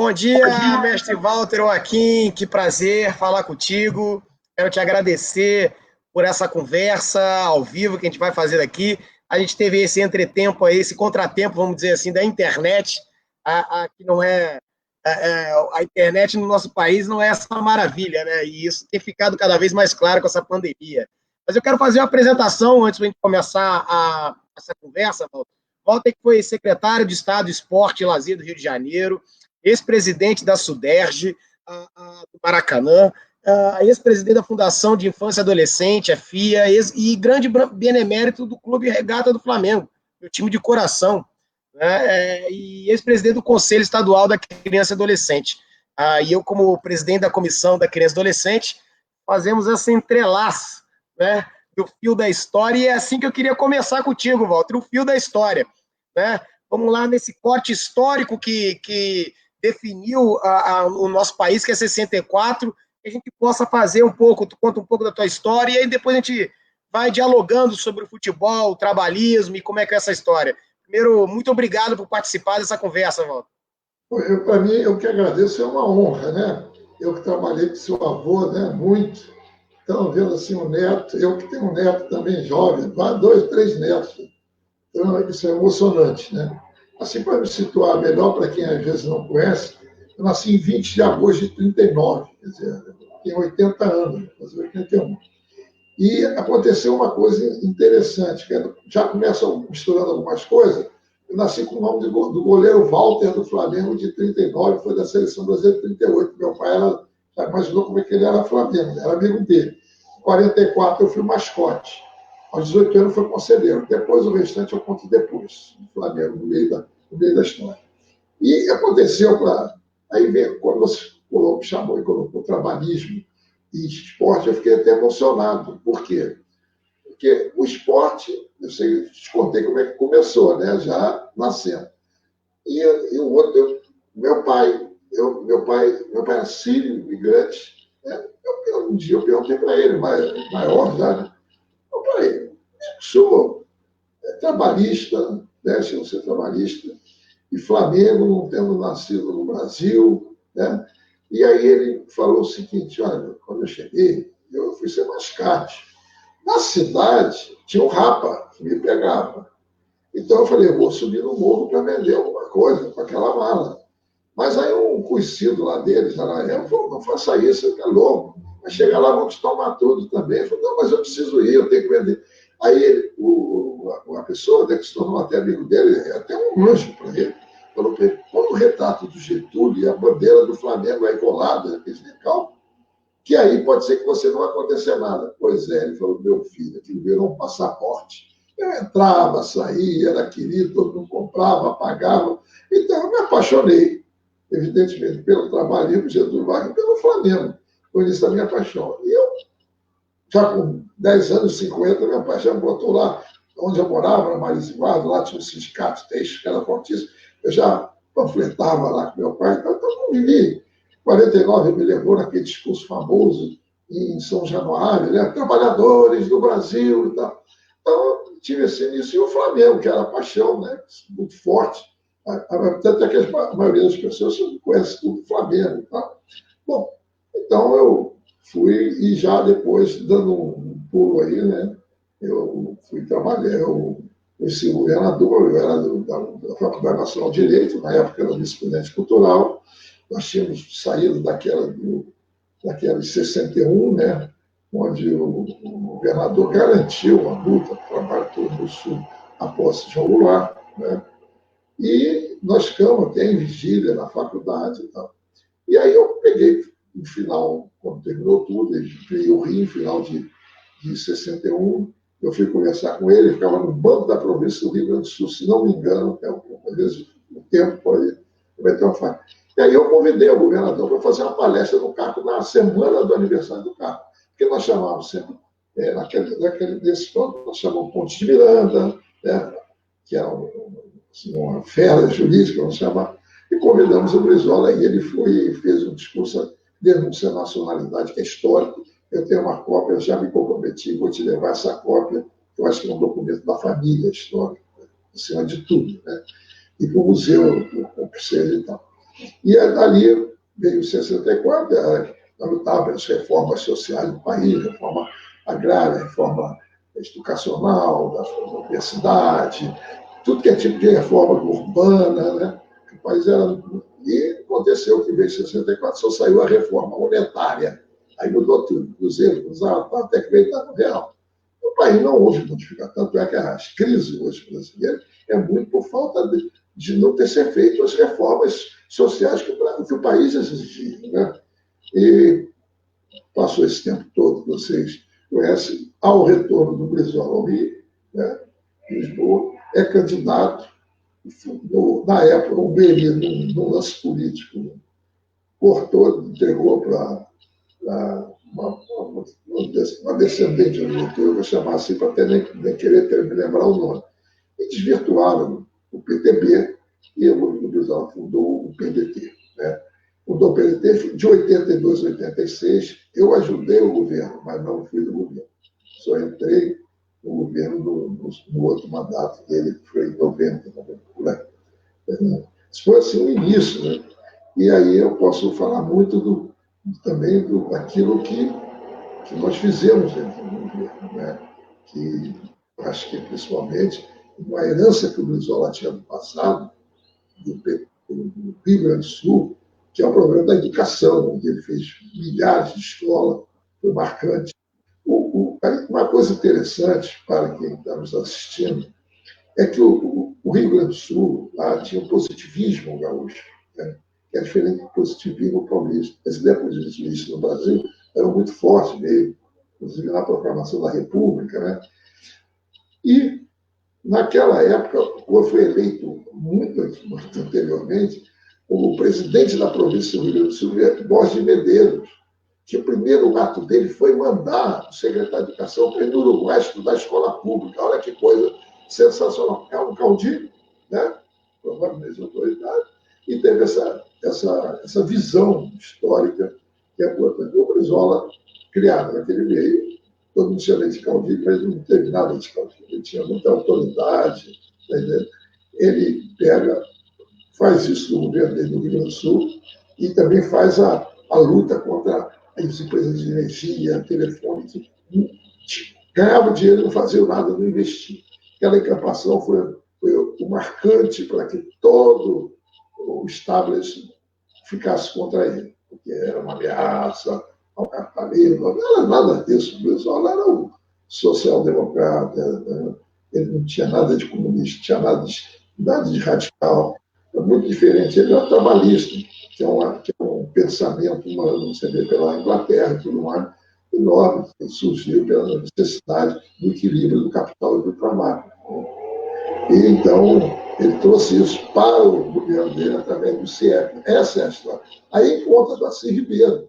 Bom dia, mestre Walter Joaquim, que prazer falar contigo. Quero te agradecer por essa conversa ao vivo que a gente vai fazer aqui. A gente teve esse entretempo aí, esse contratempo, vamos dizer assim, da internet, que não é, a internet no nosso país não é essa maravilha, né? E isso tem ficado cada vez mais claro com essa pandemia. Mas eu quero fazer uma apresentação antes de a gente começar essa conversa, Walter. Walter, que foi secretário de Estado de Esporte e Lazer do Rio de Janeiro, ex-presidente da SUDERJ, do Maracanã, ex-presidente da Fundação de Infância e Adolescente, a FIA, e grande benemérito do Clube Regata do Flamengo, meu time de coração, né? E ex-presidente do Conselho Estadual da Criança e Adolescente. E eu, como presidente da Comissão da Criança e Adolescente, fazemos essa entrelaço, né, do fio da história, e é assim que eu queria começar contigo, Walter, o fio da história, né? Vamos lá nesse corte histórico que definiu o nosso país, que é 64, que a gente possa fazer um pouco, tu conta um pouco da tua história, e aí depois a gente vai dialogando sobre o futebol, o trabalhismo e como é que é essa história. Primeiro, muito obrigado por participar dessa conversa, Walter. Para mim, eu que agradeço, é uma honra, né? Eu que trabalhei com seu avô, né, muito. Então, vendo assim um neto, eu que tenho um neto também jovem, 2, 3 netos. Então, isso é emocionante, né? Assim, para me situar melhor, para quem às vezes não conhece, eu nasci em 20 de agosto de 39, quer dizer, tenho 80 anos, fazer 81. E aconteceu uma coisa interessante, que já começa misturando algumas coisas. Eu nasci com o nome do goleiro Walter do Flamengo de 39, foi da seleção brasileira de 38. Meu pai já imaginou como é que ele era Flamengo, era amigo dele. Em 44 eu fui mascote. Aos 18 anos foi conselheiro. Depois o restante eu conto depois, no Flamengo, no meio da história. E aconteceu para. Aí veio, quando você me chamou e colocou trabalhismo e esporte, eu fiquei até emocionado. Por quê? Porque o esporte, eu sei, te contei como é que começou, né? Já nascendo. E o outro, meu pai era sírio, imigrante. Né? Um dia eu perguntei para ele, maior já, né? Meu pai, sou trabalhista, né? Se eu ser trabalhista, e Flamengo, não tendo nascido no Brasil, né? E aí ele falou o seguinte, olha, quando eu cheguei, eu fui ser mascate. Na cidade, tinha um rapa que me pegava. Então eu falei, eu vou subir no morro para vender alguma coisa com aquela mala. Mas aí um conhecido lá deles, na época, falou, não faça isso, você é louco. Vai chegar lá, vão te tomar tudo também. Eu falei, não, mas eu preciso ir, eu tenho que vender. Aí a pessoa, né, que se tornou até amigo dele, é até um anjo para ele, falou para ele, põe o retrato do Getúlio e a bandeira do Flamengo aí colada, aquele legal, que aí pode ser que você não aconteça nada. Pois é, ele falou, meu filho, aquilo virou um passaporte. Eu entrava, saía, era querido, todo mundo comprava, pagava. Então eu me apaixonei, evidentemente, pelo trabalho do Getúlio Vargas e pelo Flamengo. Foi isso a minha paixão. E eu, já com 10 anos, 50, minha paixão botou lá, onde eu morava, na Marisa Guarda, lá tinha um sindicato texto, que era fortíssimo. Eu já panfletava lá com meu pai, então eu convivi. 49 me levou naquele discurso famoso em São Januário, né? Trabalhadores do Brasil e tal. Então, tive esse início. E o Flamengo, que era a paixão, né? Muito forte. Tanto é que a maioria das pessoas conhece tudo do Flamengo e tal. Bom, então eu fui e já depois, dando um pulo aí, né? Eu fui trabalhar, eu conheci o governador, eu era da Faculdade Nacional de Direito, na época era vice-presidente cultural. Nós tínhamos saído daquela de 61, né, onde o governador garantiu a luta para o trabalho todo do Sul após João Goulart, né, e nós ficamos até em vigília na faculdade e tal. E aí eu peguei, no final, quando terminou tudo, ele veio o Rio, no final de 61, eu fui conversar com ele, ficava no banco da província do Rio Grande do Sul, se não me engano, às vezes o tempo pode ter uma falha. E aí eu convidei o governador para fazer uma palestra no CACO na semana do aniversário do CACO, porque nós chamávamos sempre, nesse ponto, nós chamamos Ponte de Miranda, né, que era uma fera jurídica, vamos chamar, e convidamos o Brizola, e ele foi e fez um discurso de denúncia à nacionalidade, que é histórico. Eu tenho uma cópia, eu já me comprometi, vou te levar essa cópia, que eu acho que é um documento da família histórica, acima de tudo, né? E para o museu, o conselho e tal. E ali veio em 64, a lutar pelas reformas sociais do país, reforma agrária, reforma educacional, da universidade, tudo que é tipo de reforma urbana, né? O país era... E aconteceu que veio em 64 só saiu a reforma monetária. Aí mudou tudo, cruzeiro, cruzado, até que veio no real. No país não houve modificação, tanto é que as crises hoje brasileiras é muito por falta de não ter sido feito as reformas sociais que o país exigia. Né? E passou esse tempo todo, vocês conhecem, ao retorno do Brizola ao Rio, né? Lisboa, é candidato, na época, o Beri, num lance político, cortou, entregou para uma descendente do Getúlio, eu vou chamar assim para até nem querer me lembrar o nome. E desvirtuaram o PTB e o Brizola fundou o PDT. Né? Fundou o PDT de 82 a 86. Eu ajudei o governo, mas não fui do governo. Só entrei no governo no outro mandato dele, que foi em 90, por aí. Isso foi assim o início. Né? E aí eu posso falar muito também daquilo que nós fizemos dentro do governo. Né? Que acho que, principalmente, uma herança que o Brizola tinha no passado, do Rio Grande do Sul, que é o problema da educação, onde ele fez milhares de escolas, foi marcante. Uma coisa interessante para quem está nos assistindo é que o Rio Grande do Sul lá tinha um positivismo gaúcho, né? Que é diferente do positivismo paulista. As ideias positivistas no Brasil eram muito fortes mesmo, inclusive na proclamação da República. Né? E, naquela época, foi eleito muito anteriormente o presidente da província do Rio Grande do Sul, Borges de Medeiros, que o primeiro ato dele foi mandar o secretário de Educação para ir no Uruguai estudar escola pública. Olha que coisa sensacional. É um caudilho, né? Provavelmente autoridade, e teve essa visão histórica que é importante. O Brizola, criado naquele meio, todo mundo chama de caudilho, mas não teve nada de caudilho. Ele tinha muita autoridade. Tá entendendo? Ele faz isso no governo dele no Rio Grande do Sul e também faz a luta contra as empresas de energia, telefone, que ganhavam dinheiro, não faziam nada, não investiam. Aquela encampação foi o marcante para que todo o establishment ficasse contra ele, porque era uma ameaça ao capitalismo, não era nada disso. O Brizola era um social-democrata, ele não tinha nada de comunista, não tinha nada de radical. É muito diferente. Ele era trabalhista, que é um pensamento humano, você vê pela Inglaterra e tudo mais, enorme, que surgiu pela necessidade do equilíbrio do capital e do trabalho. E, então, ele trouxe isso para o governo dele através do CIEP. Essa é a história. Aí encontra Darcy Ribeiro.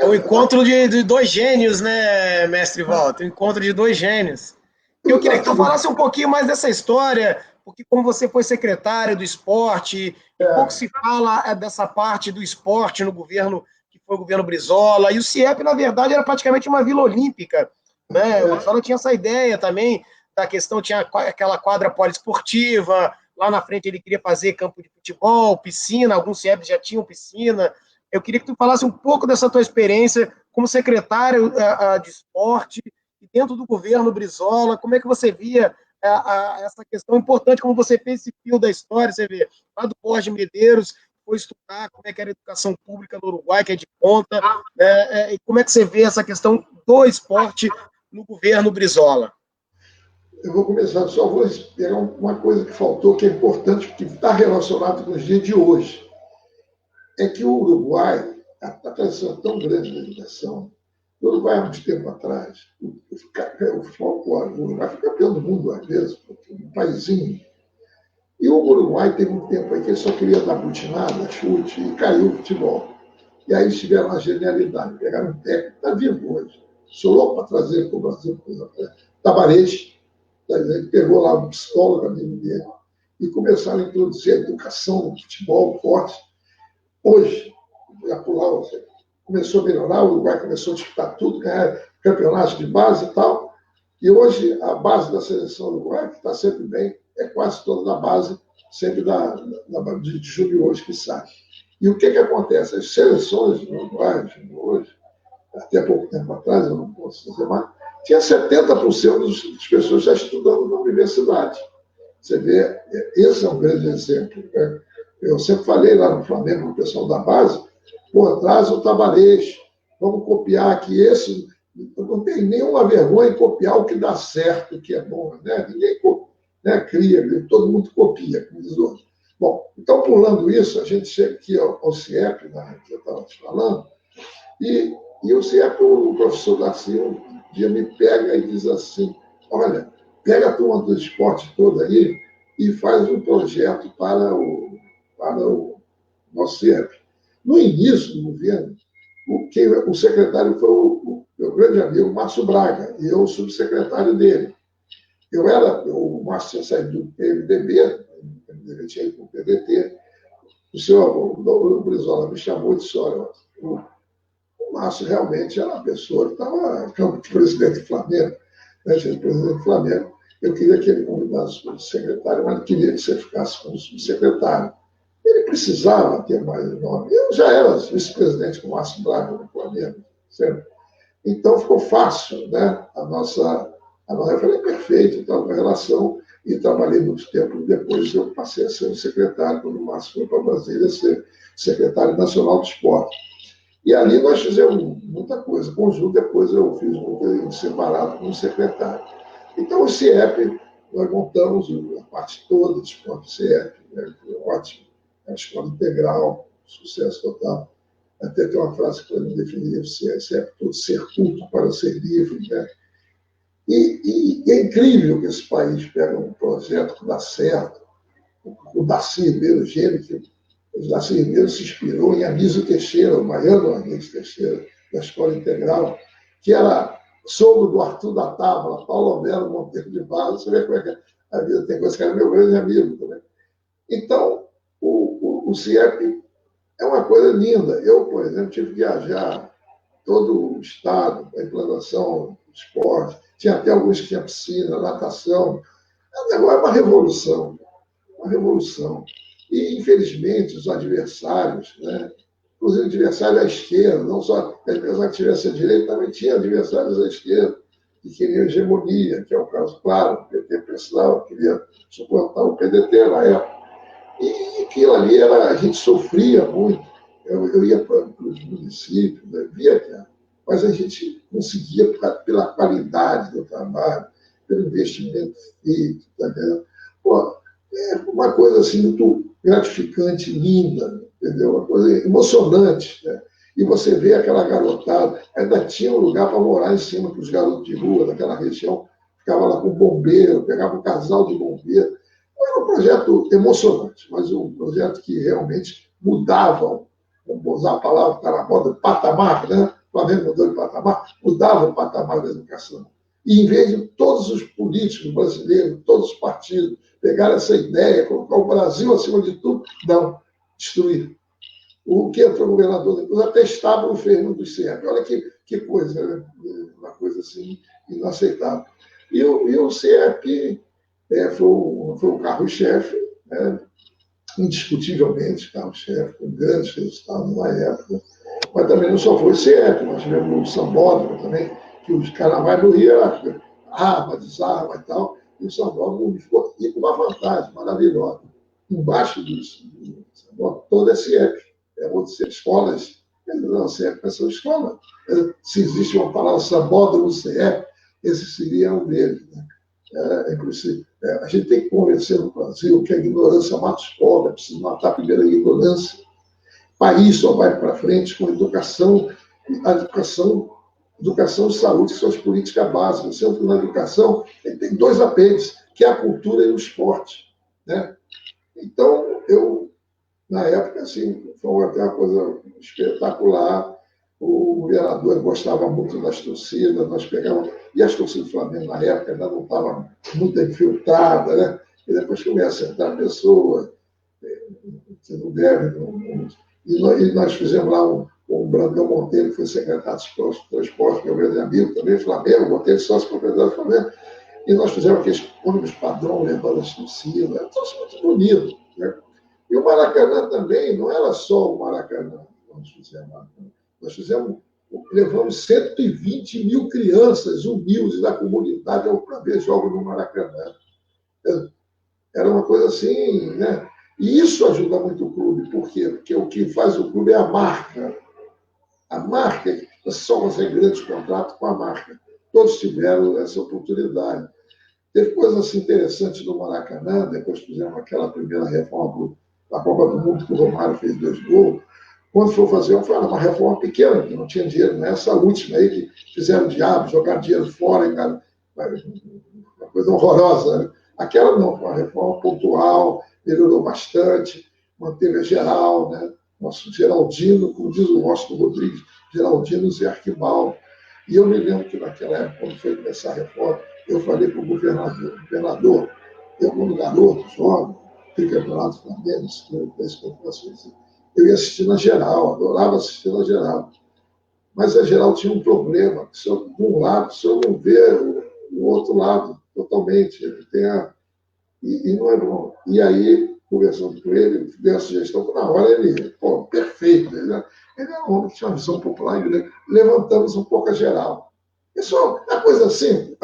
O encontro de dois gênios, né, mestre Walter? O encontro de dois gênios. Eu queria que tu falasse um pouquinho mais dessa história, porque como você foi secretário do esporte, e pouco se fala dessa parte do esporte no governo, que foi o governo Brizola, e o CIEP, na verdade, era praticamente uma vila olímpica. Né? O Brizola tinha essa ideia também, da questão, tinha aquela quadra poliesportiva, lá na frente ele queria fazer campo de futebol, piscina, alguns CIEPs já tinham piscina. Eu queria que tu falasse um pouco dessa tua experiência como secretário de esporte e dentro do governo Brizola, como é que você via essa questão importante, como você fez esse fio da história, você vê, lá do Borges de Medeiros, foi estudar como é que era a educação pública no Uruguai, que é de ponta, e como é que você vê essa questão do esporte no governo Brizola? Eu vou começar, só vou pegar uma coisa que faltou, que é importante, que está relacionado com os dias de hoje. É que o Uruguai, a tradição é tão grande da educação, o Uruguai, há muito tempo atrás, o Uruguai foi campeão do mundo, às vezes, um paísinho. E o Uruguai teve um tempo aí que ele só queria dar butinada, chute, e caiu o futebol. E aí eles tiveram uma genialidade, pegaram um técnico, está vivo hoje, sou louco para trazer para o Brasil, por exemplo, Tabarete, ele pegou lá um psicólogo amigo dele, e começaram a introduzir a educação no futebol forte. Hoje, começou a melhorar, o Uruguai começou a disputar tudo, ganhar campeonatos de base e tal. E hoje a base da seleção uruguaia, que está sempre bem, é quase toda da base sempre de julho hoje que sai. E o que acontece? As seleções uruguaias, hoje, até pouco tempo atrás, eu não posso dizer mais, tinha 70% das pessoas já estudando na universidade. Você vê, esse é um grande exemplo. Né? Eu sempre falei lá no Flamengo, o pessoal da base, pô, traz o Tabarez, vamos copiar aqui esse. Não tem nenhuma vergonha em copiar o que dá certo, o que é bom. Né? Ninguém cria, todo mundo copia, como diz hoje. Bom, então, pulando isso, a gente chega aqui ao CIEP, que eu estava te falando, e o CIEP, o professor Darcy, um dia me pega e diz assim, olha, pega a turma do esporte toda aí e faz um projeto para o nosso CIEP. No início do governo, o secretário foi o meu grande amigo, Márcio Braga, e eu o subsecretário dele. O Márcio tinha saído do PMDB, ele tinha ido para o PDT. O senhor Brizola me chamou e disse, olha, o Márcio realmente era uma pessoa que estava como presidente do Flamengo, né, presidente do Flamengo. Eu queria que ele convidasse o secretário, mas não queria que você ficasse como subsecretário. Ele precisava ter mais nome. Eu já era vice-presidente com o Márcio Braga no Flamengo, certo? Então ficou fácil, né? A nossa foi perfeita, então, a relação, e trabalhei muito tempo depois. Eu passei a ser um secretário, quando o Márcio foi para Brasília, ser secretário nacional do esporte. E ali nós fizemos muita coisa. Conjunto, depois eu fiz muito separado como secretário. Então, o CIEP, nós montamos a parte toda do esporte CIEP, né? Foi ótimo. É uma escola integral, sucesso total. Até tem uma frase que eu me defini, o CIEP, todo ser culto para ser livre, né? E é incrível que esse país pega um projeto que dá certo. O Darcy Ribeiro, gênio, que o Darcy Ribeiro se inspirou em Anísio Teixeira, o baiano Anísio Teixeira, da Escola Integral, que era sogro do Arthur da Távola, Paulo Melo Monteiro de Barros. Você vê como é que a vida tem coisa que era meu grande amigo também. Então, o CIEP é uma coisa linda. Eu, por exemplo, tive que viajar todo o estado, a implantação do esporte. Tinha até alguns que tinham piscina, natação. Agora é uma revolução. Uma revolução. E, infelizmente, os adversários, né? Inclusive adversários à esquerda, não só apesar que tivesse a direita, também tinha adversários à esquerda, que queriam hegemonia, que é o caso claro, o PT precisava, queria suplantar o PDT na época. E aquilo ali, a gente sofria muito. Eu ia para os municípios, né? Via, cara, mas a gente conseguia pela qualidade do trabalho, pelo investimento feito, tá vendo? Pô, é uma coisa assim muito gratificante, linda, entendeu? Uma coisa emocionante, né? E você vê aquela garotada, ainda tinha um lugar para morar em cima, que os garotos de rua daquela região ficavam lá com bombeiro, pegava um casal de bombeiro. Era um projeto emocionante, mas um projeto que realmente mudava, vamos usar a palavra que está na moda, patamar, né? O Flamengo mudou de patamar, mudava o patamar da educação. E em vez de todos os políticos brasileiros, todos os partidos, pegaram essa ideia, colocar o Brasil acima de tudo, não, destruir. O que entrou governador depois atestava o ferro do CIEP. Olha que coisa, né? Uma coisa assim inaceitável. E o CIEP foi o carro-chefe, né? Indiscutivelmente carro-chefe, com grandes resultados na época. Mas também não só foi o CIEP, nós tivemos o Sambódromo também, que os carnavais do Rio era arma, desarma e tal, e o Sambódromo ficou com uma vantagem maravilhosa. Embaixo do Sambódromo, todo é CIEP. Outras escolas, não, CIEP são escolas. Se existe uma palavra Sambódromo CIEP, esse seria um deles, né? Inclusive, a gente tem que convencer no Brasil que a ignorância mata os pobres, é preciso matar primeiro a ignorância. O país só vai para frente com educação e saúde, que são as políticas básicas. Sendo que na educação tem dois apêndices, que é a cultura e o esporte, né? Então, na época, assim, foi até uma coisa espetacular. O governador gostava muito das torcidas, nós pegávamos. E as torcidas do Flamengo, na época, ainda não estavam muito infiltradas, né? E depois começa a entrar a pessoa, que não deve. E nós fizemos lá o Brandão Monteiro, que foi secretário de transporte, meu grande amigo, também Flamengo, Monteiro, sócio proprietário do Flamengo. E nós fizemos aqueles ônibus padrão levando as torcidas. Então, isso é muito bonito. né? E o Maracanã também não era só o Maracanã que nós fizemos. Levamos 120 mil crianças humildes da comunidade para ver jogos no Maracanã. Era uma coisa assim, né? E isso ajuda muito o clube. Por quê? Porque o que faz o clube é a marca. A marca, nós só conseguimos grandes contratos com a marca. Todos tiveram essa oportunidade. Teve coisas assim, interessantes no Maracanã, depois fizemos aquela primeira reforma da Copa do Mundo, que o Romário fez 2 gols. Quando for fazer, foi uma reforma pequena, que não tinha dinheiro, não é essa última aí que fizeram diabo, jogar dinheiro fora, uma coisa horrorosa. Né? Aquela não, foi uma reforma pontual, melhorou bastante, manteve a geral, né? Nosso Geraldino, como diz o Washington Rodrigues, Geraldino Zé Arquibaldo. E eu me lembro que naquela época, quando foi começar a reforma, eu falei para o governador, eu como garoto, jovem, tricampeonato Flamengo, eu ia assistir na geral, adorava assistir na geral. Mas a geral tinha um problema, que de um lado, o senhor não vê o outro lado totalmente. Ele tem e não é bom. E aí, conversando com ele, dei a sugestão, na hora ele, pô, perfeito. Ele era um homem que tinha uma visão popular, e levantamos um pouco a geral. Isso é uma coisa simples,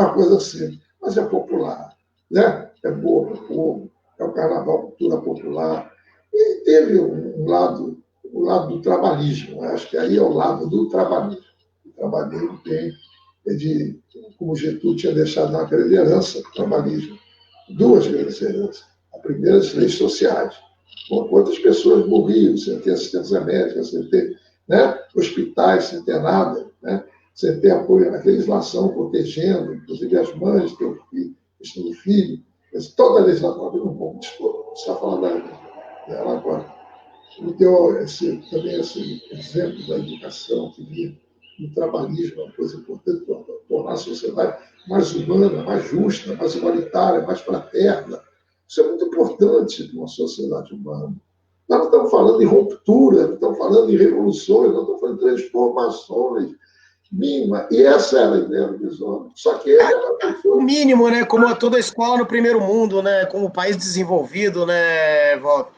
mas é popular, né? É boa para o povo, é o carnaval, cultura popular. E teve um lado, o lado do trabalhismo, acho que aí é o lado do trabalhismo. O trabalhismo tem, como Getúlio tinha deixado na grande herança, o trabalhismo, 2 grandes heranças. A primeira, as leis sociais. Quantas pessoas morriam sem ter assistência médica, sem ter, né, hospitais, sem ter nada, né? Sem ter apoio na legislação, protegendo, inclusive as mães, questão do filho. Toda a legislação, não vamos está falando dela agora. Me deu também esse exemplo da educação, que o trabalhismo é uma coisa importante para tornar a sociedade mais humana, mais justa, mais igualitária, mais fraterna. Isso é muito importante para uma sociedade humana. Nós não estamos falando em ruptura, não estamos falando em revoluções, nós estamos falando de transformações mínimas. E essa era a ideia do Bisoni. Só que ele era o mínimo, né? Como toda escola no primeiro mundo, né? Como país desenvolvido, né, Walter?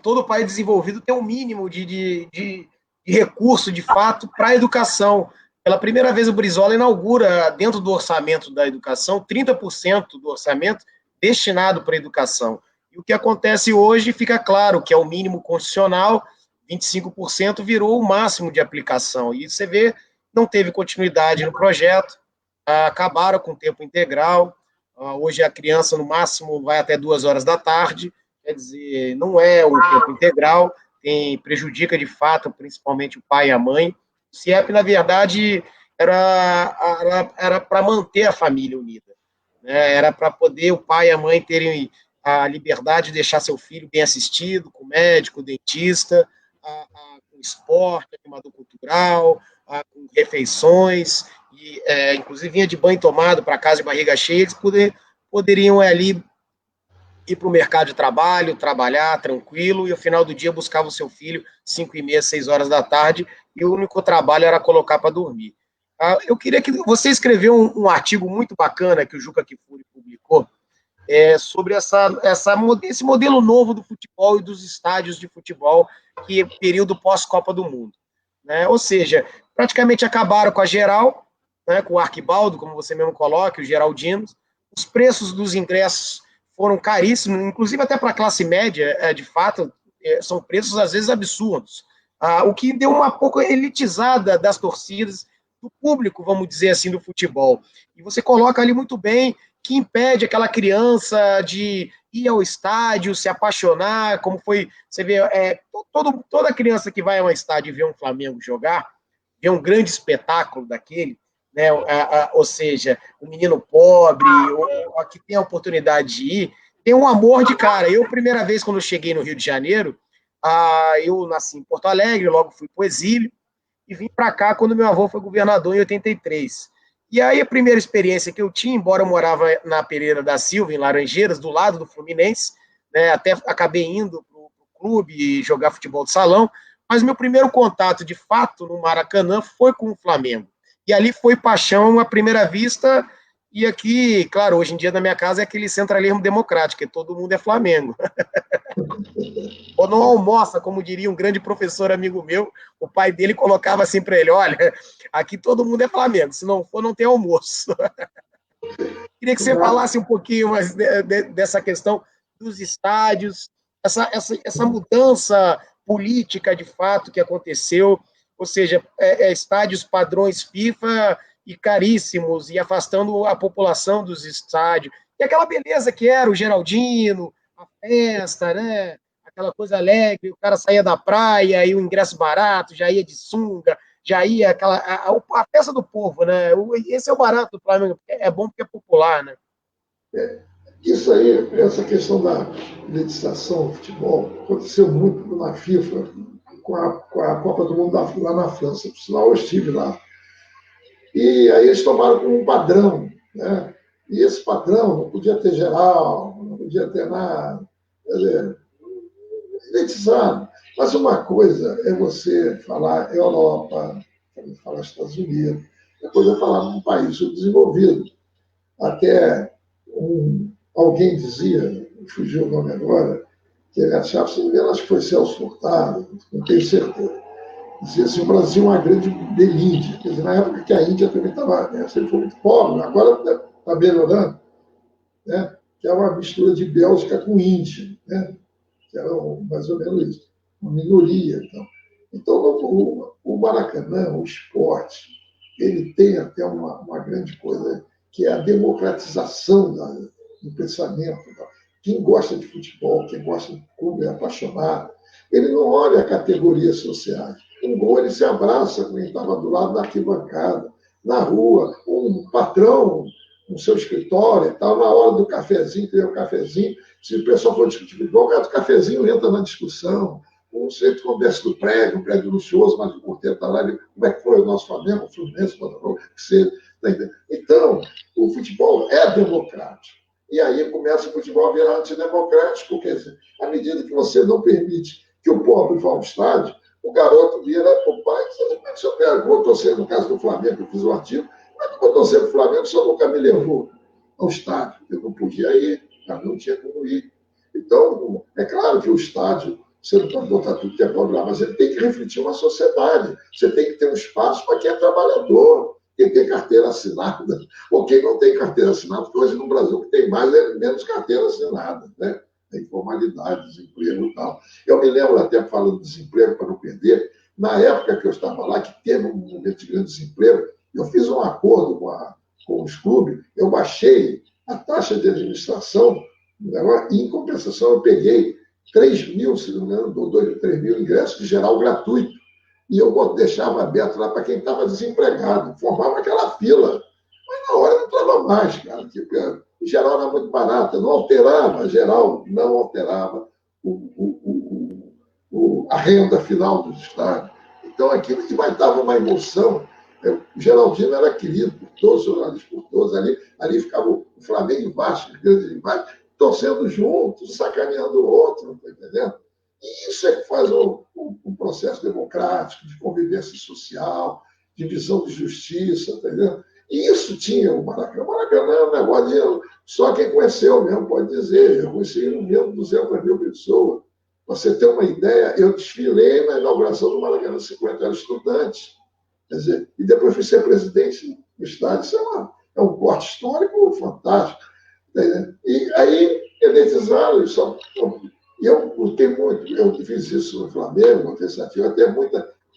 Todo país desenvolvido tem um mínimo de recurso, de fato, para a educação. Pela primeira vez, o Brizola inaugura, dentro do orçamento da educação, 30% do orçamento destinado para a educação. E o que acontece hoje fica claro que é o mínimo constitucional, 25% virou o máximo de aplicação. E você vê, não teve continuidade no projeto, acabaram com o tempo integral. Hoje a criança, no máximo, vai até 2 horas da tarde, quer dizer, não é um tempo integral, prejudica de fato, principalmente o pai e a mãe. O CIEP, na verdade, era para manter a família unida, né? Era para poder o pai e a mãe terem a liberdade de deixar seu filho bem assistido, com médico, dentista, com esporte, animador cultural, com refeições, e, inclusive vinha de banho tomado para casa de barriga cheia, eles poderiam ali ir para o mercado de trabalho, trabalhar tranquilo, e ao final do dia buscava o seu filho 5h30, 6 horas da tarde, e o único trabalho era colocar para dormir. Eu queria que você escreveu um artigo muito bacana que o Juca Kfouri publicou, sobre esse modelo novo do futebol e dos estádios de futebol, que é o período pós-Copa do Mundo. Né? Ou seja, praticamente acabaram com a geral, né, com o Arquibaldo, como você mesmo coloca, os Geraldinos. Os preços dos ingressos foram caríssimos, inclusive até para a classe média, de fato, são preços às vezes absurdos. O que deu uma pouco elitizada das torcidas, do público, vamos dizer assim, do futebol. E você coloca ali muito bem que impede aquela criança de ir ao estádio, se apaixonar, como foi, você vê, toda criança que vai ao estádio e vê um Flamengo jogar, vê um grande espetáculo daquele, né, ou seja, um menino pobre, ou que tem a oportunidade de ir, tem um amor de cara. Eu, primeira vez, quando eu cheguei no Rio de Janeiro, eu nasci em Porto Alegre, logo fui para o exílio, e vim para cá quando meu avô foi governador em 83. E aí a primeira experiência que eu tinha, embora eu morava na Pereira da Silva, em Laranjeiras, do lado do Fluminense, né, até acabei indo para o clube e jogar futebol de salão, mas meu primeiro contato, de fato, no Maracanã foi com o Flamengo. E ali foi paixão à primeira vista, e aqui, claro, hoje em dia na minha casa é aquele centralismo democrático, que todo mundo é Flamengo. Ou não almoça, como diria um grande professor amigo meu, o pai dele colocava assim para ele: olha, aqui todo mundo é Flamengo, se não for, não tem almoço. Queria que você falasse um pouquinho mais dessa questão dos estádios, essa mudança política de fato que aconteceu, ou seja, estádios padrões FIFA e caríssimos, e afastando a população dos estádios. E aquela beleza que era o Geraldino, a festa, né? Aquela coisa alegre, o cara saía da praia, e o ingresso barato, já ia de sunga, já ia a festa do povo, né? Esse é o barato do Flamengo, é bom porque é popular, né? Isso aí, essa questão da legislação do futebol, aconteceu muito na FIFA, com a Copa do Mundo lá na França. Por sinal, eu estive lá. E aí eles tomaram como um padrão, né? E esse padrão não podia ter geral, não podia ter nada, quer dizer, elitizado. Mas uma coisa é você falar Europa, falar Estados Unidos, depois é falar um país subdesenvolvido. Até alguém dizia, fugiu o nome agora, que ele achava, se não me engano, acho que foi Celso Furtado, não tenho certeza. Dizia assim, o Brasil é uma grande delícia. Quer dizer, na época que a Índia também estava, né, sempre foi muito pobre, agora está melhorando, né, que é uma mistura de Bélgica com Índia, né, que era mais ou menos isso, uma minoria. Então o Maracanã, o esporte, ele tem até uma grande coisa, que é a democratização do pensamento. Quem gosta de futebol, quem gosta de clube, é apaixonado, ele não olha categorias sociais. Um gol, ele se abraça com quem estava do lado da arquibancada. Na rua, um patrão no seu escritório, tal, na hora do cafezinho, tem o cafezinho. Se o pessoal for discutir futebol, o cafezinho entra na discussão. Um centro de comércio do prédio, um prédio luxuoso, mas o porteiro está lá, como é que foi o nosso Flamengo, o Fluminense, o Botafogo, que seja. Então, o futebol é democrático. E aí começa o futebol a virar antidemocrático, quer dizer, à medida que você não permite que o pobre vá ao estádio, o garoto vira para o pai, como é que o senhor pega? Vou torcer, no caso do Flamengo, que eu fiz um artigo, mas eu vou torcer para o Flamengo, o senhor nunca me levou ao estádio. Eu não podia ir, não tinha como ir. Então, é claro que o estádio, você não pode botar tudo que é pobre lá, mas ele tem que refletir uma sociedade. Você tem que ter um espaço para quem é trabalhador, quem tem carteira assinada, ou quem não tem carteira assinada, porque hoje no Brasil o que tem mais é menos carteira assinada, né? A informalidade, desemprego e tal. Eu me lembro, até falando de desemprego, para não perder, na época que eu estava lá, que teve um momento de grande desemprego, eu fiz um acordo com os clubes, eu baixei a taxa de administração, e em compensação eu peguei 3 mil, se não me engano, 2 3 mil ingressos de geral gratuito. E eu deixava aberto lá para quem estava desempregado, formava aquela fila. Mas na hora não entrava mais, cara. Tipo, o geral era muito barato, não alterava, geral não alterava a renda final dos estádios. Então aquilo que vai dava uma emoção. O Geraldino era querido por todos os jornalistas, por todos. Ali ficava o Flamengo e Vasco, os grandes rivais, torcendo juntos, sacaneando o outro, tá entendendo? E isso é que faz um processo democrático, de convivência social, de visão de justiça, entendeu? E isso tinha o Maracanã. O Maracanã é um negócio de... Só quem conheceu mesmo pode dizer. Eu conheci no mesmo 200 mil pessoas. Você ter uma ideia, eu desfilei na inauguração do Maracanã 50, era estudante. Quer dizer, e depois fui ser presidente do estádio. Isso é um corte histórico fantástico. Entendeu? E aí, elitizaram isso. E eu gostei muito, eu fiz isso no Flamengo, até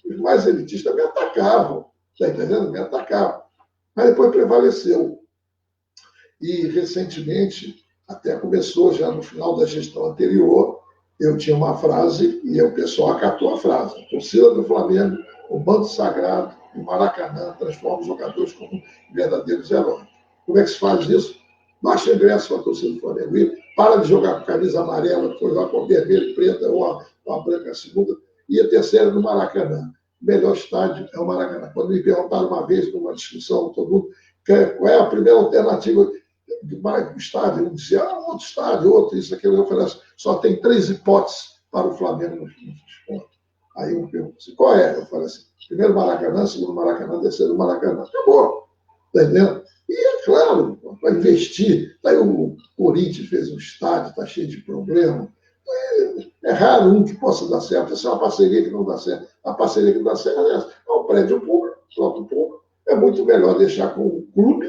os mais elitistas me atacavam, está entendendo? Me atacavam. Mas depois prevaleceu. E, recentemente, até começou já no final da gestão anterior, eu tinha uma frase e o pessoal acatou a frase. A torcida do Flamengo, o manto sagrado, o Maracanã, transforma os jogadores como verdadeiros heróis. Como é que se faz isso? Baixa o ingresso para a torcida do Flamengo ir, para de jogar com camisa amarela, depois vai com vermelho e preta, ou a branca a segunda, e a terceira no Maracanã. O melhor estádio é o Maracanã. Quando me perguntaram uma vez, numa discussão, todo mundo, qual é a primeira alternativa do estádio? Um dizia, outro estádio, outro, isso, aquilo. Eu falei assim, só tem 3 hipóteses para o Flamengo nos pontos. Aí um perguntou assim, qual é? Eu falei assim, primeiro Maracanã, segundo Maracanã, terceiro Maracanã. Acabou. Está entendendo? E é claro, para investir. Aí o Corinthians fez um estádio, está cheio de problema. É raro um que possa dar certo. Essa é uma parceria que não dá certo. A parceria que não dá certo é essa. É um prédio público, próprio público. É muito melhor deixar com o clube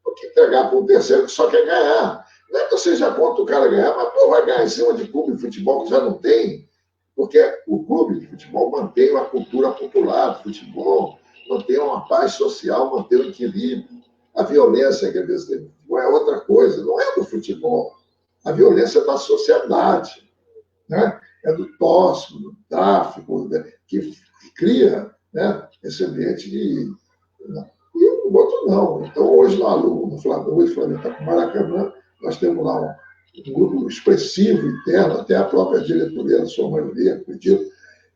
do que entregar para um terceiro que só quer ganhar. Não é que você já conta o cara ganhar, mas pô, vai ganhar em cima de clube de futebol que já não tem. Porque o clube de futebol mantém uma cultura popular do futebol, mantém uma paz social, mantém o equilíbrio. A violência que às vezes tem no futebol é outra coisa, não é do futebol. A violência é da sociedade, né? É do tóxico, do tráfico, né? que cria, né, esse ambiente de. E o outro não. Então, hoje lá no Flamengo, hoje o Flamengo está com o Maracanã, nós temos lá um grupo expressivo interno, até a própria diretoria, na sua maioria, acredito,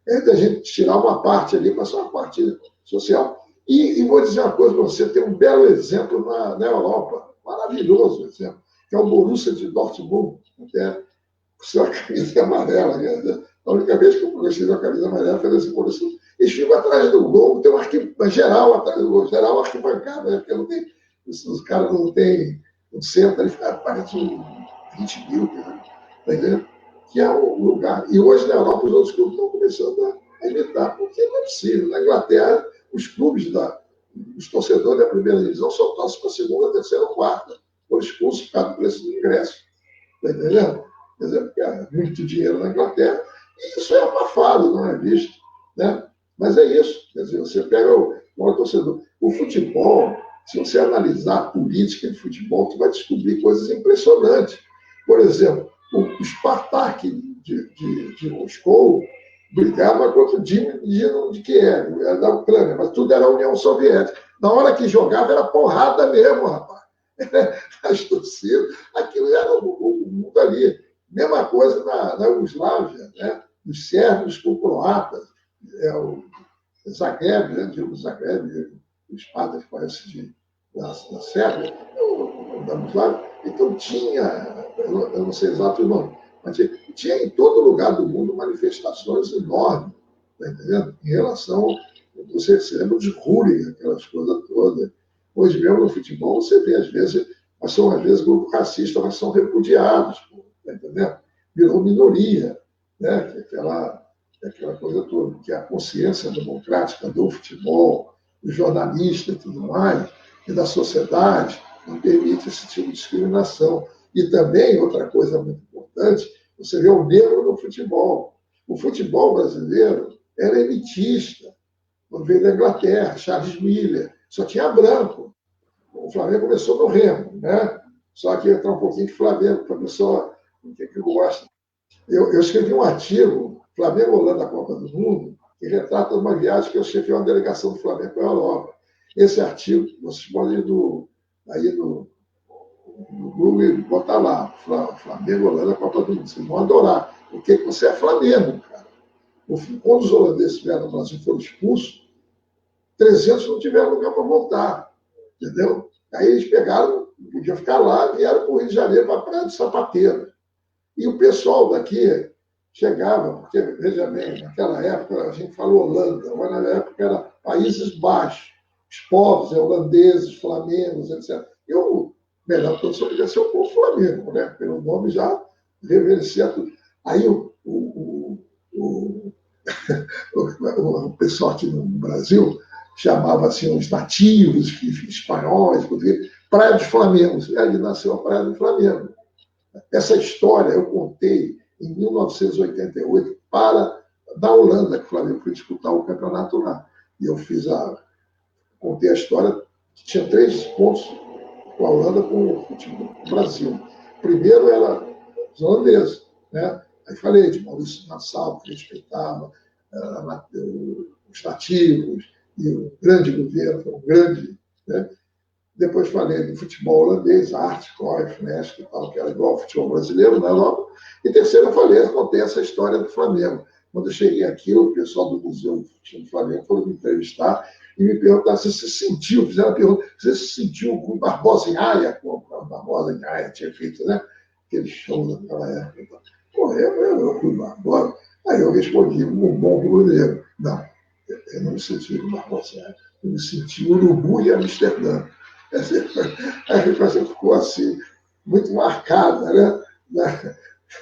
é da gente tirar uma parte ali, passar uma parte social. E vou dizer uma coisa para você, tem um belo exemplo na Europa, maravilhoso exemplo, que é o Borussia de Dortmund, até com sua camisa amarela. Né? A única vez que eu gostei da camisa amarela foi desse Borussia. Eles ficam atrás do gol, tem um geral atrás do gol, geral arquibancada, né? Porque não tem, os caras não têm um centro, eles parecem 20 mil, né? Tá entendendo? Que é um lugar. E hoje na Europa os outros clubes estão começando a imitar, porque não é possível. Na Inglaterra, os clubes, os torcedores da primeira divisão só torcem para a segunda, terceira ou quarta, por expulso por causa do preço do ingresso. Está entendendo? Quer dizer, porque há muito dinheiro na Inglaterra, e isso é abafado, não é visto. Né? Mas é isso. Quer dizer, você pega o torcedor. O futebol, se você analisar a política de futebol, você vai descobrir coisas impressionantes. Por exemplo, o Spartak de Moscou brigava contra o Dinamo de Kiev, era da Ucrânia, mas tudo era a União Soviética. Na hora que jogava, era porrada mesmo, rapaz. As torcidas, aquilo era o mundo ali. Mesma coisa na Iugoslávia, né? Os sérvios com croatas, o Zagreb, né? Digo Zagreb, o Spartak que parece da Sérvia, da Iugoslávia. Então tinha, eu não sei exato o nome, mas tinha em todo lugar do mundo manifestações enormes, tá entendendo? Em relação, você se lembra de Hooligan, aquelas coisas todas. Hoje mesmo no futebol você vê, às vezes, mas são às vezes grupos racistas, mas são repudiados, tá entendendo? Virou minoria, né? Aquela coisa toda, que a consciência democrática do futebol, do jornalista e tudo mais, e da sociedade, não permite esse tipo de discriminação. E também, outra coisa muito importante, você vê o negro no futebol. O futebol brasileiro era elitista. Quando veio da Inglaterra, Charles Miller, só tinha branco. O Flamengo começou no Remo, né? Só que entrar um pouquinho de Flamengo, para a pessoa que gosta. Eu escrevi um artigo, Flamengo Holanda Copa do Mundo, que retrata uma viagem que eu chefiei uma delegação do Flamengo para a Europa. Esse artigo, vocês podem ir no Google e botar lá, Flamengo Holanda Copa do Mundo. Vocês vão adorar, porque você é Flamengo, cara. Quando os holandeses vieram no Brasil e foram expulsos, 300 não tiveram lugar para voltar, entendeu? Aí eles pegaram, não podiam ficar lá, vieram para o Rio de Janeiro, para a Praia do Sapateiro. E o pessoal daqui chegava, porque, veja bem, naquela época a gente fala Holanda, mas na época era Países Baixos, os povos holandeses, flamengos, etc. E o melhor produção devia ser o povo flamengo, né? Pelo nome já reverencia tudo. Aí o pessoal aqui no Brasil chamava assim os nativos, espanhóis, Praia dos Flamengos. E ali nasceu a Praia do Flamengo. Essa história eu contei em 1988 da Holanda, que o Flamengo foi disputar o campeonato lá. E eu contei a história que tinha 3 pontos com a Holanda com o Brasil. Primeiro era os holandeses, né? Aí falei de Maurício Nassau, que respeitava os nativos, e o grande governo, foi um grande. Né? Depois falei do futebol holandês, Art, Cruyff, Nesk e tal, que era igual ao futebol brasileiro na Europa. E terceiro, eu contei essa história do Flamengo. Quando eu cheguei aqui, o pessoal do Museu do Flamengo foi me entrevistar e me perguntar se você se sentiu, fizeram a pergunta, se você se sentiu com Barbosa em Haia, como o Barbosa em Haia tinha feito, né? Aquele show daquela época. Pô, eu fui Barbosa. Aí eu respondi, um bom rubro-negro. Não, eu não me senti com Barbosa em Haia, eu me senti Urubu e Amsterdã. A reflexão ficou assim, muito marcada, né?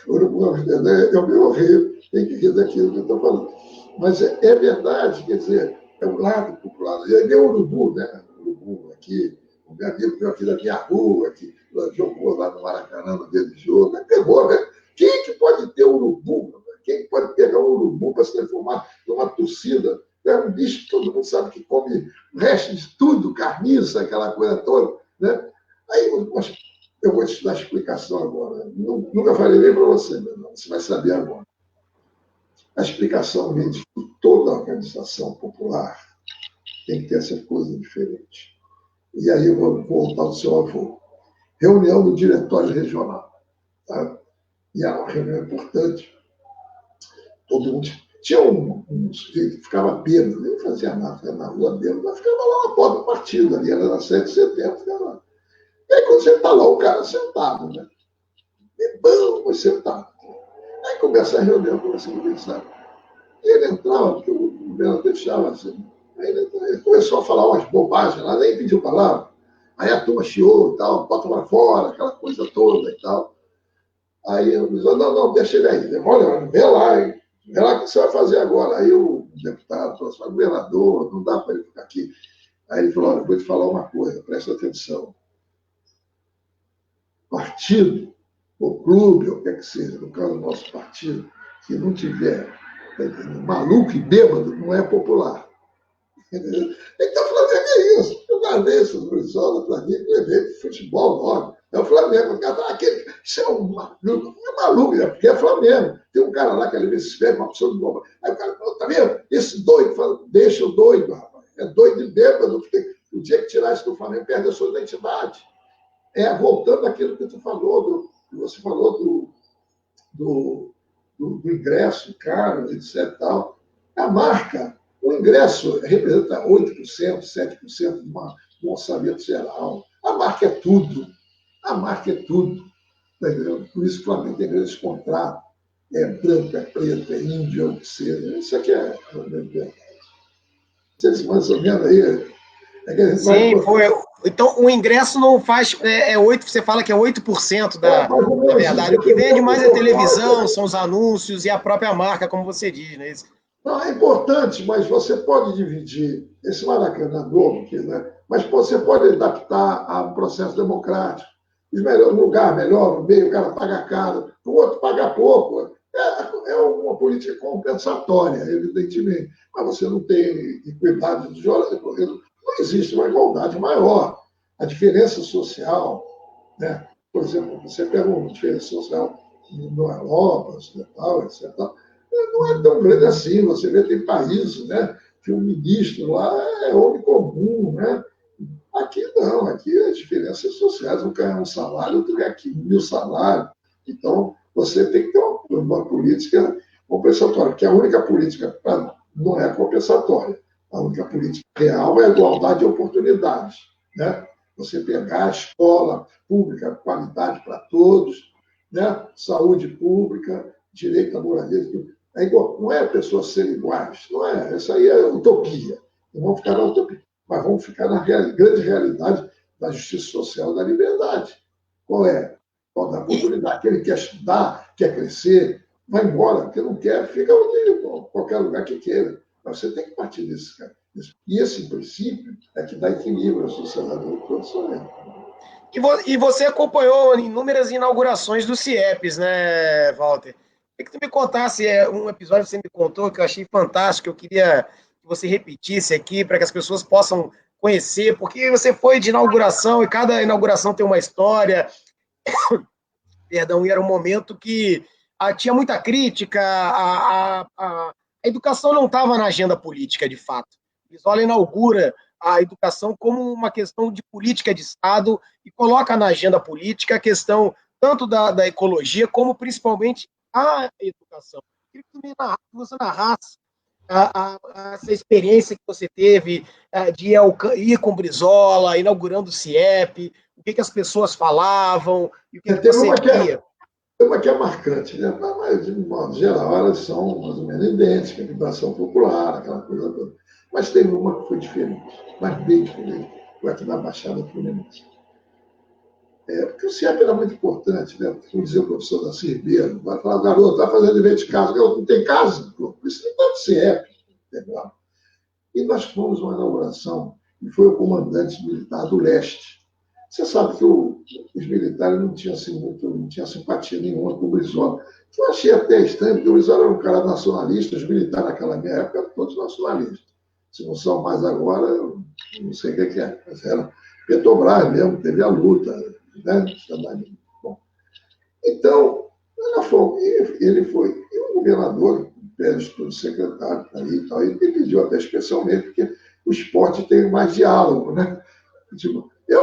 Eu me horrei, tem que rir daquilo que eu estou falando. Mas é verdade, quer dizer, é um lado popular. E aí é urubu, né? Urubu aqui, o meu amigo veio aqui da minha rua, que jogou lá no Maracanã no dia de jogo, mas pegou, né? Quem que pode ter urubu? Quem pode pegar um urubu para se transformar numa torcida? É um bicho que todo mundo sabe que come resto de tudo, carniça, aquela coisa toda, né? Aí eu vou te dar a explicação agora. Nunca falei nem para você, meu irmão. Você vai saber agora. A explicação vem de que toda organização popular tem que ter essa coisa diferente. E aí eu vou voltar ao seu avô. Reunião do diretório regional. Tá? E era uma reunião importante. Todo mundo. Tinha um sujeito que ficava bêbado, nem fazia nada, ficava na rua bêbado, mas ficava lá na porta do partido, ali era na 7 de setembro, ficava lá. E aí, quando você está lá, o cara sentado, né? E bom, mas sentado. Aí começa a reunião, começa a conversar. E ele entrava, porque o governo deixava assim. Aí ele começou a falar umas bobagens lá, nem pediu palavra. Aí a turma chiou e tal, bota lá fora, aquela coisa toda e tal. Aí eu disse, não, deixa ele aí. Olha, vê lá, hein? Vê lá o que você vai fazer agora. Aí o deputado falou assim, governador, não dá para ele ficar aqui. Aí ele falou, olha, eu vou te falar uma coisa, presta atenção. Partido, ou clube, ou o que é que seja, no caso do nosso partido, que não tiver maluco e bêbado, não é popular. Ele está falando que é isso. Eu guardei essas Brizola para mim, levei para futebol logo. É o Flamengo. Isso é um maluco. Não é maluco, é porque é Flamengo. Tem um cara lá que às vezes escreve uma pessoa de bomba. Aí o cara fala, tá vendo? Esse doido, fala, deixa o doido, rapaz. É doido e bêbado. O dia que tirar isso do Flamengo, perde a sua identidade. Voltando àquilo que tu falou, que você falou do ingresso caro, etc. Tal. A marca, o ingresso representa 8%, 7% de um orçamento geral. A marca é tudo. A marca é tudo. Tá entendendo? Por isso que o Flamengo tem grandes contratos. É branco, é preto, é índio, é o que seja. Isso aqui é verdade. Vocês mais ou menos aí. É que a gente Sim, vai. foi. Então, o ingresso não faz. 8, você fala que é 8% Mais ou da menos isso, verdade. O que vende dependendo mais do é local. televisão, são os anúncios e a própria marca, como você diz, né? Não, é importante, mas você pode dividir esse Maracanã novo, né? Mas você pode adaptar a um processo democrático. Um lugar melhor, no meio, o cara paga caro, o outro paga pouco. É uma política compensatória, evidentemente. Mas você não tem equidade de jogadores, não existe uma igualdade maior. A diferença social, né? Por exemplo, você pega uma diferença social no Europa, ocidental, etc. Não é tão grande assim. Você vê, tem países, né, que o ministro lá é homem comum, né? Aqui não, aqui as diferenças sociais, um ganha um salário, outro ganha aqui 1.000 salários. Então, você tem que ter uma política compensatória, porque a única política não é compensatória. A única política real é a igualdade de oportunidades, né? Você pegar a escola pública, qualidade para todos, né? Saúde pública, direito à moradia, não é pessoas serem iguais, não é. Isso aí é utopia. Não vamos ficar na utopia, mas vamos ficar na grande realidade da justiça social e da liberdade. Qual é? Qual da E, oportunidade? Aquele que quer estudar, quer crescer, vai embora. Quem não quer, fica onde, qualquer lugar que queira. Mas você tem que partir desse cara. E esse princípio é que dá equilíbrio à sociedade do profissional. e você acompanhou inúmeras inaugurações do CIEPs, né, Walter? Queria que tu me contasse um episódio que você me contou que eu achei fantástico, eu queria que você repetisse aqui para que as pessoas possam conhecer, porque você foi de inauguração e cada inauguração tem uma história, perdão, e era um momento que tinha muita crítica, a educação não estava na agenda política, de fato. Brizola inaugura a educação como uma questão de política de Estado e coloca na agenda política a questão tanto da ecologia como principalmente a educação. Eu queria que você narrasse essa experiência que você teve de ir com Brizola, inaugurando o CIEP, o que as pessoas falavam e o que Teve você uma que é, via. uma que é marcante, né? Mas, de modo geral, elas são mais ou menos idênticas, vibração popular, aquela coisa toda. Mas teve uma que foi diferente, mas bem diferente, foi aqui na Baixada Fluminense. Porque o CIEP era muito importante, né? Como dizia o professor da Ribeiro, vai falar, garoto, vai fazer dever de casa, garoto, não tem casa, pô, por isso não está no CIEP, entendeu? E nós fomos uma inauguração, e foi o comandante militar do leste. Você sabe que os militares não tinham, assim, não tinham simpatia nenhuma com o Brizola. Que eu achei até estranho, porque o Brizola era um cara nacionalista, os militares naquela minha época eram todos nacionalistas. Se não são mais agora, eu não sei o que é, mas era Petrobras mesmo, teve a luta, né? Bom, então, ele foi, e o governador, Pérez, todo secretário, tá aí, e tal, ele pediu até especialmente, porque o esporte tem mais diálogo, né? Tipo, eu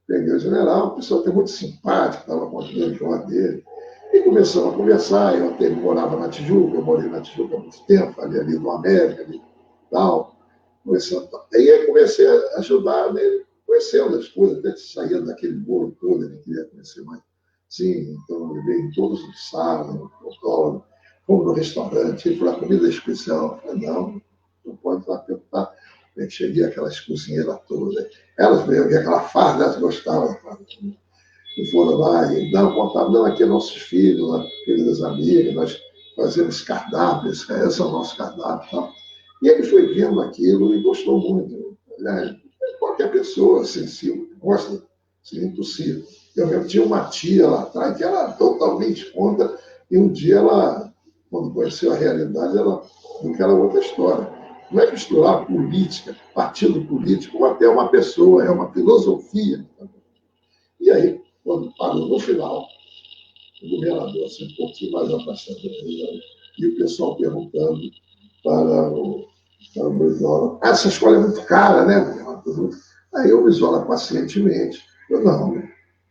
peguei o general, o pessoal até muito simpático, estava contando o João dele, e começamos a conversar, eu até morava na Tijuca, eu morei na Tijuca há muito tempo, ali do América, ali, tal, aí eu comecei a ajudar nele, conhecendo as coisas, até saía daquele bolo todo, ele queria conhecer mais. Sim, então eu levei em todos os salas, no autódromo, fomos no restaurante, ele falou, a comida é especial. Eu falei, não pode lá perguntar. Eu cheguei aquelas cozinheiras todas, elas veio aquela farda, elas gostavam. E foram lá e deram contato, não, aqui é nossos filhos, queridas amigas, nós fazemos cardápios, esse é o nosso cardápio. Tal. E ele foi vendo aquilo e gostou muito. Né? Qualquer pessoa sensível gosta, seria impossível. Eu mesmo tinha uma tia lá atrás que era totalmente contra, e um dia ela, quando conheceu a realidade, ela viu que era outra história. Não é misturar política, partido político, ou até uma pessoa, é uma filosofia. E aí, quando parou no final, o governador, assim, um pouquinho mais afastado da região, e o pessoal perguntando para o Brizola, essa escola é muito cara, né, governador? Aí o Brizola, pacientemente, falou,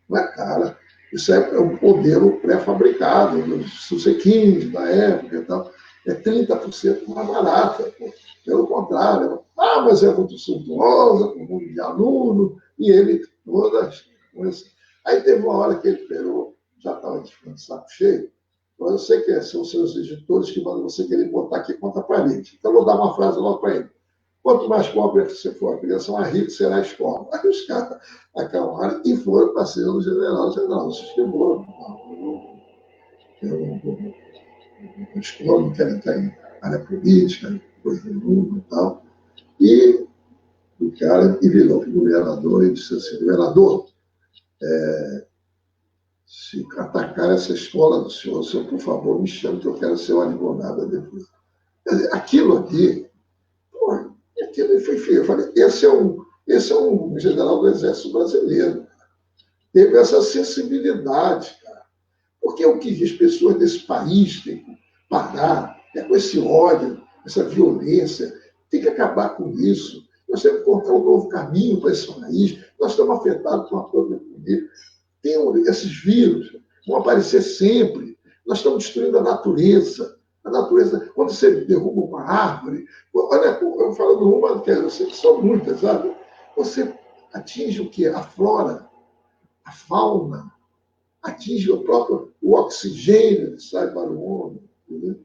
não é cara, isso é um modelo pré-fabricado, dos Susequins da época e tal, é 30% mais barata, pô. Pelo contrário, mas é muito suntuosa, com um número de aluno, e ele, todas. Aí teve uma hora que ele esperou, já estava de saco cheio, mas eu sei que são seus editores que mandam você querer botar aqui contra a parede. Então, eu vou dar uma frase logo para ele. Quanto mais pobre você for, a criança mais rica será a escola. Aí os caras acalmaram e foram para cima do general. O general se esquivou. A escola não quer entrar em área política, coisa nenhuma e tal. E o cara virou para o governador e disse assim, governador, se atacar essa escola do senhor, por favor, me chame que eu quero ser o advogado da defesa. Aquilo aqui, porra, aquilo foi feio. Eu falei, esse é um general do Exército Brasileiro. Teve essa sensibilidade, cara. Porque o que as pessoas desse país têm que parar é com esse ódio, essa violência. Tem que acabar com isso. Nós temos que encontrar um novo caminho para esse país. Nós estamos afetados por uma pandemia. Esses vírus vão aparecer sempre. Nós estamos destruindo a natureza. A natureza, quando você derruba uma árvore, olha, eu falo uma, que eu sei que são muitas, sabe? Você atinge o quê? A flora, a fauna, atinge o oxigênio que sai para o homem. Entendeu?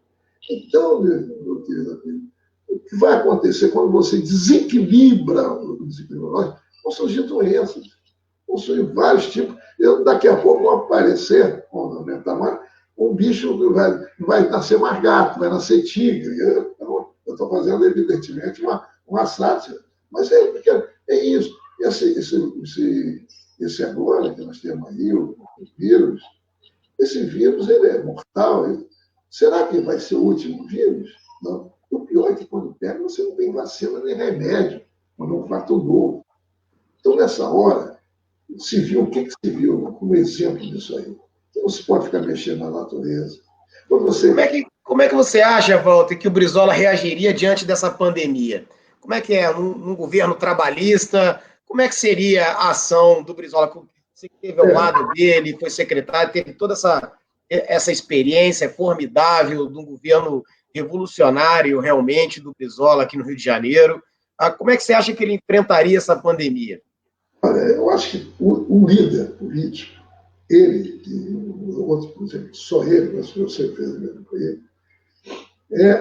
Então, meu querido amigo, o que vai acontecer quando você desequilibra o desequilíbrio? Vão surgir doenças, vão surgir vários tipos. Daqui a pouco vão aparecer, quando aumentar mais, um bicho não vai nascer mais gato, vai nascer tigre. Eu estou fazendo, evidentemente, uma sátira. Mas é isso. Esse agora que nós temos aí, o vírus, esse vírus ele é mortal. Será que vai ser o último vírus? Não. O pior é que quando pega, você não tem vacina nem remédio, quando um fato novo. Então, nessa hora, se viu, o que se viu como exemplo disso aí? Que não se pode ficar mexendo na natureza. Quando você... como é que você acha, Walter, que o Brizola reagiria diante dessa pandemia? Como é que é num governo trabalhista? Como é que seria a ação do Brizola? Você esteve ao lado dele, foi secretário, teve toda essa experiência formidável de um governo revolucionário, realmente, do Brizola aqui no Rio de Janeiro. Como é que você acha que ele enfrentaria essa pandemia? Eu acho que o líder político, ele e o outro, por exemplo, só ele, mas você fez mesmo com ele,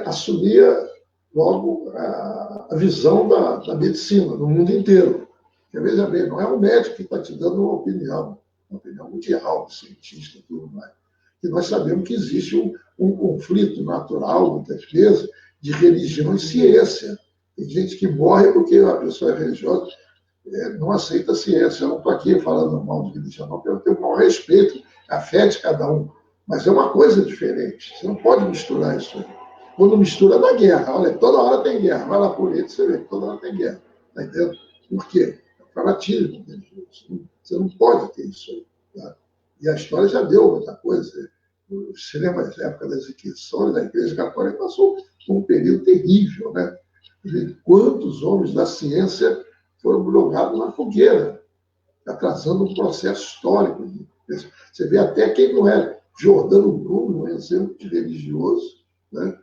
assumia logo a visão da medicina no mundo inteiro. Porque, veja bem, não é o médico que está te dando uma opinião, uma opinião mundial, cientista e tudo mais, que nós sabemos que existe um conflito natural, muitas vezes, de religião e ciência. Tem gente que morre porque a pessoa é religiosa, não aceita a ciência. Eu não estou aqui falando mal de religião, não, eu tenho o maior respeito à fé de cada um. Mas é uma coisa diferente. Você não pode misturar isso aí. Quando mistura, dá guerra. Olha, toda hora tem guerra. Vai lá por ele, você vê que toda hora tem guerra. Está entendendo? Por quê? É fanatismo religioso. Você não pode ter isso aí. Tá? E a história já deu muita coisa. Você lembra da época das Inquisições, da Igreja Católica passou por um período terrível, né? Quantos homens da ciência foram jogados na fogueira, atrasando um processo histórico. Você vê até quem não é Giordano Bruno, um exemplo de religioso, né?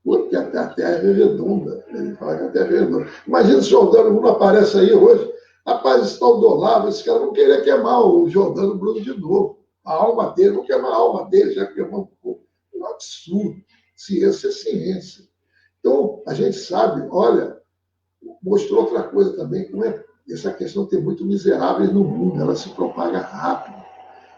Porque a Terra é redonda. Ele fala que a Terra é redonda. Imagina se o Giordano Bruno aparece aí hoje. Rapaz, esse tal do Olavo, esse cara não queria queimar o Giordano Bruno de novo. A alma dele, não queimar a alma dele, já queimou um pouco. É um absurdo. Ciência é ciência. Então, a gente sabe, olha, mostrou outra coisa também, como é essa questão tem muito miseráveis no mundo, ela se propaga rápido.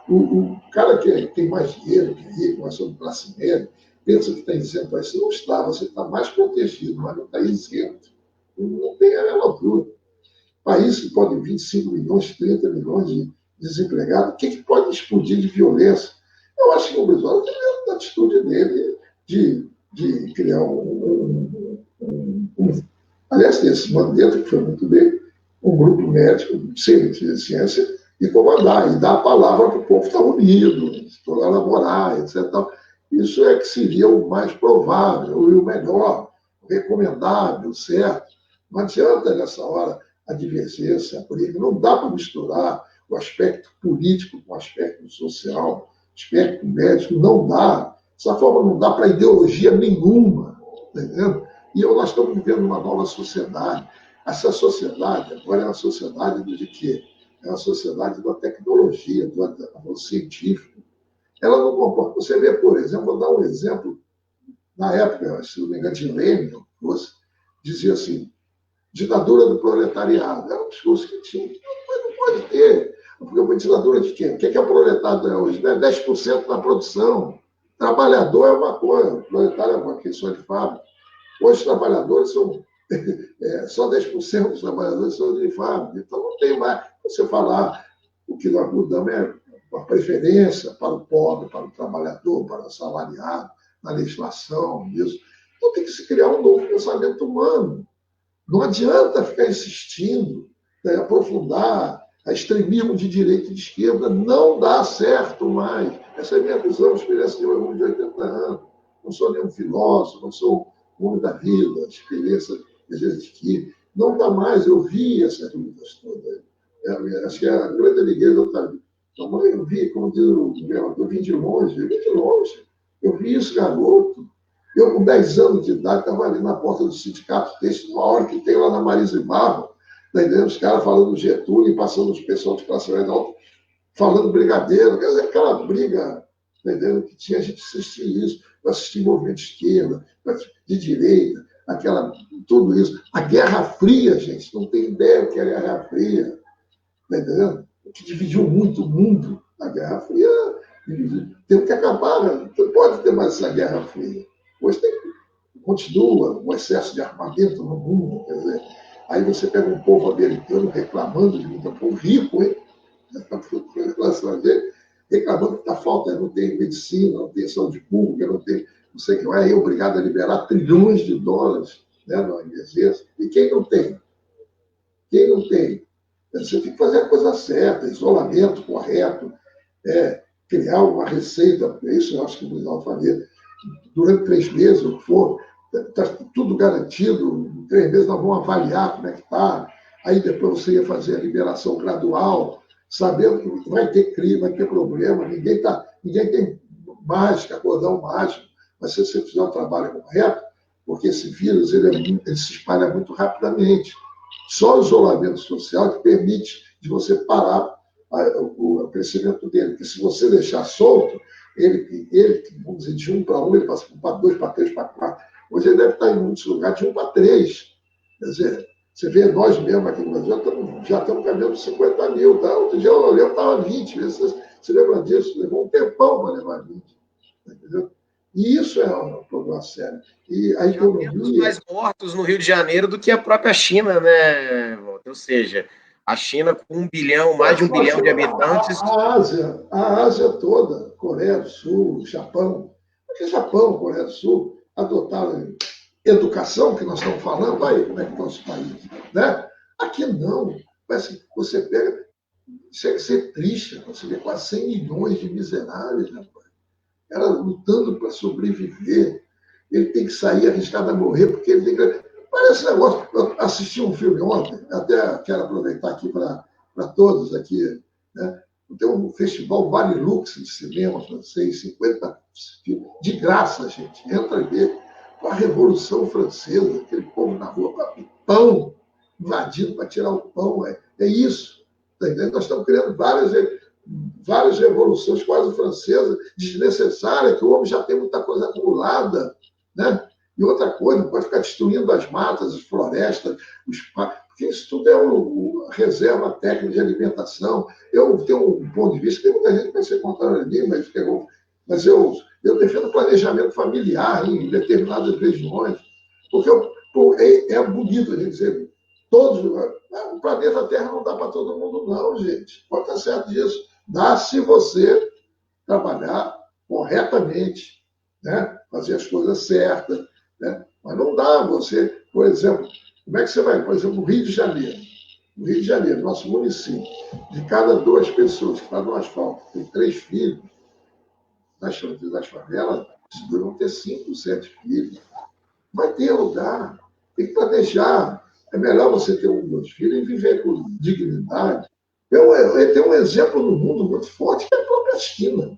O cara que tem mais dinheiro, que é rico, mais sobre classe média, pensa que está isento, mas você não está, você está mais protegido, mas não está isento. Não tem a menor dúvida. País que pode 25 milhões, 30 milhões de desempregados, o que pode explodir de violência? Eu acho que o Bolsonaro tem a atitude dele de criar aliás, esse Mandetta, que foi muito bem, um grupo médico, de ciência, e comandar, e dar a palavra para o povo estar unido, elaborar, etc. Isso é que seria o mais provável, e o melhor, o recomendável, certo? Não adianta, nessa hora, a divergência, a briga. Não dá para misturar o aspecto político com o aspecto social, o aspecto médico, não dá. Dessa forma, não dá para ideologia nenhuma, tá entendendo? E nós estamos vivendo uma nova sociedade. Essa sociedade agora é uma sociedade de quê? É uma sociedade da tecnologia, do avanço científico. Ela não comporta. Você vê, por exemplo, vou dar um exemplo, na época, se não me engano, de Lenin, dizia assim, ditadura do proletariado. Era um discurso que tinha, mas não pode ter. Porque uma ditadura de quem? O que é o proletariado hoje? 10% da produção. Trabalhador é uma coisa, o proletário é uma questão de fábrica. Hoje os trabalhadores são só 10% dos trabalhadores são de fábrica. Então não tem mais. Você falar o que nós mudamos é a preferência para o pobre, para o trabalhador, para o assalariado, na legislação, isso. Então tem que se criar um novo pensamento humano. Não adianta ficar insistindo, aprofundar a extremismo de direita e de esquerda. Não dá certo mais. Essa é a minha visão, experiência de 80 anos. Não sou nenhum filósofo, não sou um homem da vida, experiência às vezes que não dá mais. Eu vi essas lutas todas. Acho que a grande alegria está. Então, eu vi, como diz o governador, eu vim de longe, Eu vi isso, garoto. Eu, com 10 anos de idade, estava ali na porta do sindicato texto, uma hora que tem lá na Marisa e Barro, tá entendendo? Os caras falando do Getúlio, passando os pessoal de classe média alta, falando brigadeiro, quer dizer, aquela briga, tá entendendo? Que tinha, a gente assistia isso, eu assisti movimento de esquerda, de direita, tudo isso. A Guerra Fria, gente, não tem ideia o que é a Guerra Fria, tá entendendo? Que dividiu muito o mundo. A Guerra Fria tem que acabar, né? Não pode ter mais essa Guerra Fria. Hoje continua o excesso de armamento no mundo. Quer dizer, aí você pega um povo americano reclamando de muito povo rico, hein? Reclamando que está falta, não tem medicina, não tem saúde pública, não tem, não sei o que, é obrigado a liberar trilhões de dólares, né, no INSS. E quem não tem? Quem não tem? Você tem que fazer a coisa certa, isolamento correto, criar uma receita, isso eu acho que o Luiz faria, durante 3 meses, o que for, está tudo garantido, em 3 meses nós vamos avaliar como é que está, aí depois você ia fazer a liberação gradual, sabendo que vai ter crime, vai ter problema, ninguém tem mágica, cordão mágico, mas se você fizer um trabalho correto, porque esse vírus ele se espalha muito rapidamente. Só o isolamento social que permite de você parar o crescimento dele, porque se você deixar solto, ele vamos dizer, de 1 para 1, ele passa para 2, para 3, para 4. Hoje ele deve estar em muitos lugares de 1 para 3. Quer dizer, Você vê nós mesmos aqui no Brasil, já estamos caminhando 50 mil. Tá? Outro dia eu estava 20. Você lembra disso? Levou um tempão para levar 20. Entendeu? E isso é um problema sério. E a Já temos economia. mais mortos no Rio de Janeiro do que a própria China, né, Walter? Ou seja, a China com 1 bilhão, mais de 1 bilhão de habitantes. A Ásia toda, Coreia do Sul, Japão. Porque Japão, Coreia do Sul, adotaram educação, que nós estamos falando, aí como é que está os países. Né? Aqui não. Parece que você pega. Chega a ser triste, você vê quase 100 milhões de miseráveis, rapaz. Ela lutando para sobreviver. Ele tem que sair arriscado a morrer, porque ele tem que. Parece negócio. Eu assisti um filme ontem, até quero aproveitar aqui para todos aqui. Né? Tem um festival Varilux de cinema francês, 50 filmes, de graça, gente. Entra e vê. Com a Revolução Francesa, aquele povo na rua com pão, invadindo para tirar o pão. É isso. Tá entendendo? Nós estamos criando várias revoluções quase francesas, desnecessárias, que o homem já tem muita coisa acumulada. Né? E outra coisa, não pode ficar destruindo as matas, as florestas, porque isso tudo é reserva técnica de alimentação. Eu tenho um ponto de vista, tem muita gente que vai ser contrário a mim, mas eu defendo planejamento familiar em determinadas regiões, porque é bonito a gente dizer, o planeta Terra não dá para todo mundo, não, gente. Pode estar certo disso. Dá se você trabalhar corretamente, né? Fazer as coisas certas. Né? Mas não dá você, por exemplo, como é que você vai, por exemplo, no Rio de Janeiro? No Rio de Janeiro, nosso município, de cada 2 pessoas que estão no asfalto, tem 3 filhos, nas favelas, deveriam ter 5, 7 filhos. Vai ter lugar, tem que planejar. É melhor você ter 1, 2 filhos e viver com dignidade. Eu tenho um exemplo no mundo muito forte, que é a própria China.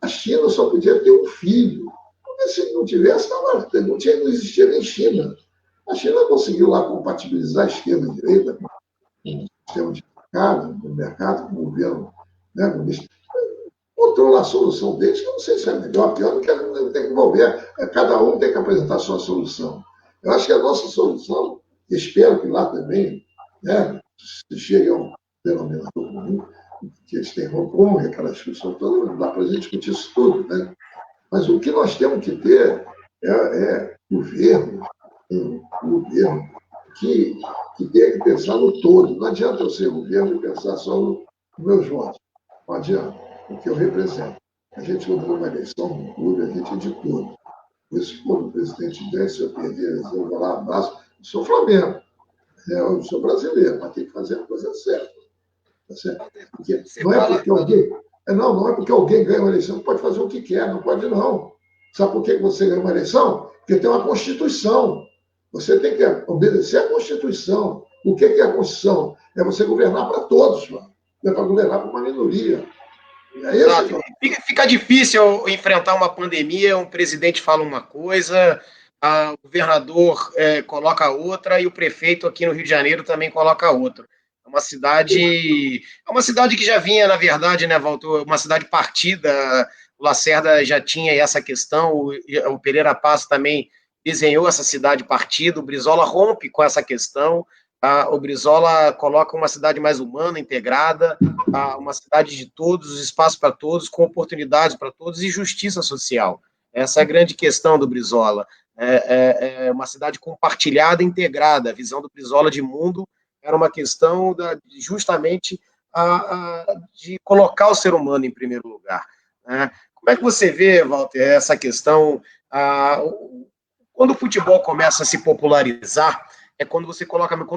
A China só podia ter 1 filho. Porque se não tivesse, não existia nem China. A China conseguiu lá compatibilizar a esquerda e a direita com o sistema de mercado, com o governo. Né, encontrou lá a solução deles, que eu não sei se é melhor, pior, não tem que envolver. Cada um tem que apresentar a sua solução. Eu acho que a nossa solução, espero que lá também, né, se chegue a um denominador comum, que eles têm Hong Kong, aquelas discussões todas, não dá para a gente discutir isso tudo, né? Mas o que nós temos que ter é governo, um governo que tenha que pensar no todo. Não adianta eu ser governo e pensar só nos meus votos. Não adianta, porque eu represento. A gente, quando tem uma eleição no clube, a gente é de todo. Por isso, quando o presidente der, se eu perder, eu vou lá, abraço. Eu sou Flamengo, eu sou brasileiro, mas tem que fazer a coisa certa. Tá certo? Porque não é porque alguém. Não é porque alguém ganha uma eleição que pode fazer o que quer, não pode não. Sabe por que você ganha uma eleição? Porque tem uma Constituição. Você tem que obedecer à Constituição. O que é a Constituição? É você governar para todos, mano. Não é para governar para uma minoria. É Exato. Fica difícil enfrentar uma pandemia, um presidente fala uma coisa, o governador coloca outra e o prefeito aqui no Rio de Janeiro também coloca outra. É uma cidade que já vinha, na verdade, né, Walter, uma cidade partida. O Lacerda já tinha essa questão, o Pereira Passos também desenhou essa cidade partida, o Brizola rompe com essa questão, o Brizola coloca uma cidade mais humana, integrada, uma cidade de todos, espaço para todos, com oportunidades para todos e justiça social. Essa é a grande questão do Brizola. É uma cidade compartilhada, integrada. A visão do Brizola de mundo era uma questão justamente de colocar o ser humano em primeiro lugar. Né? Como é que você vê, Walter, essa questão? Quando o futebol começa a se popularizar, é quando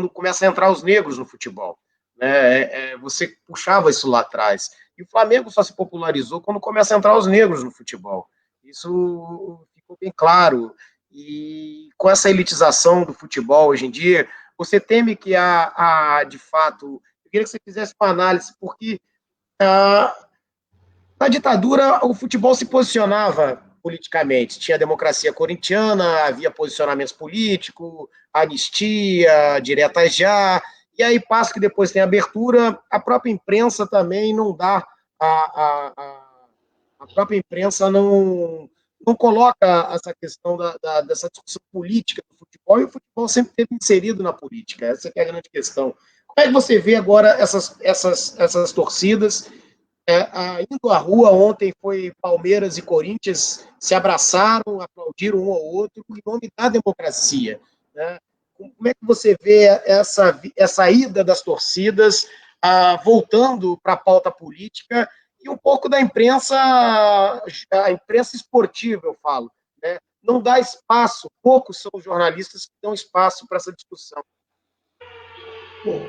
começa a entrar os negros no futebol. Né? Você puxava isso lá atrás. E o Flamengo só se popularizou quando começa a entrar os negros no futebol. Isso ficou bem claro. E com essa elitização do futebol hoje em dia, você teme que de fato, eu queria que você fizesse uma análise, porque na ditadura o futebol se posicionava politicamente, tinha a democracia corintiana, havia posicionamentos políticos, anistia, diretas já, e aí passa que depois tem abertura, a própria imprensa também não dá, a própria imprensa não coloca essa questão dessa discussão política do futebol, e o futebol sempre esteve inserido na política. Essa que é a grande questão. Como é que você vê agora essas torcidas? Indo à rua, ontem foi Palmeiras e Corinthians, se abraçaram, aplaudiram um ao outro, em nome da democracia. Né? Como é que você vê essa ida das torcidas voltando para a pauta política e um pouco da imprensa, a imprensa esportiva, eu falo, né? Não dá espaço, poucos são os jornalistas que dão espaço para essa discussão. Bom,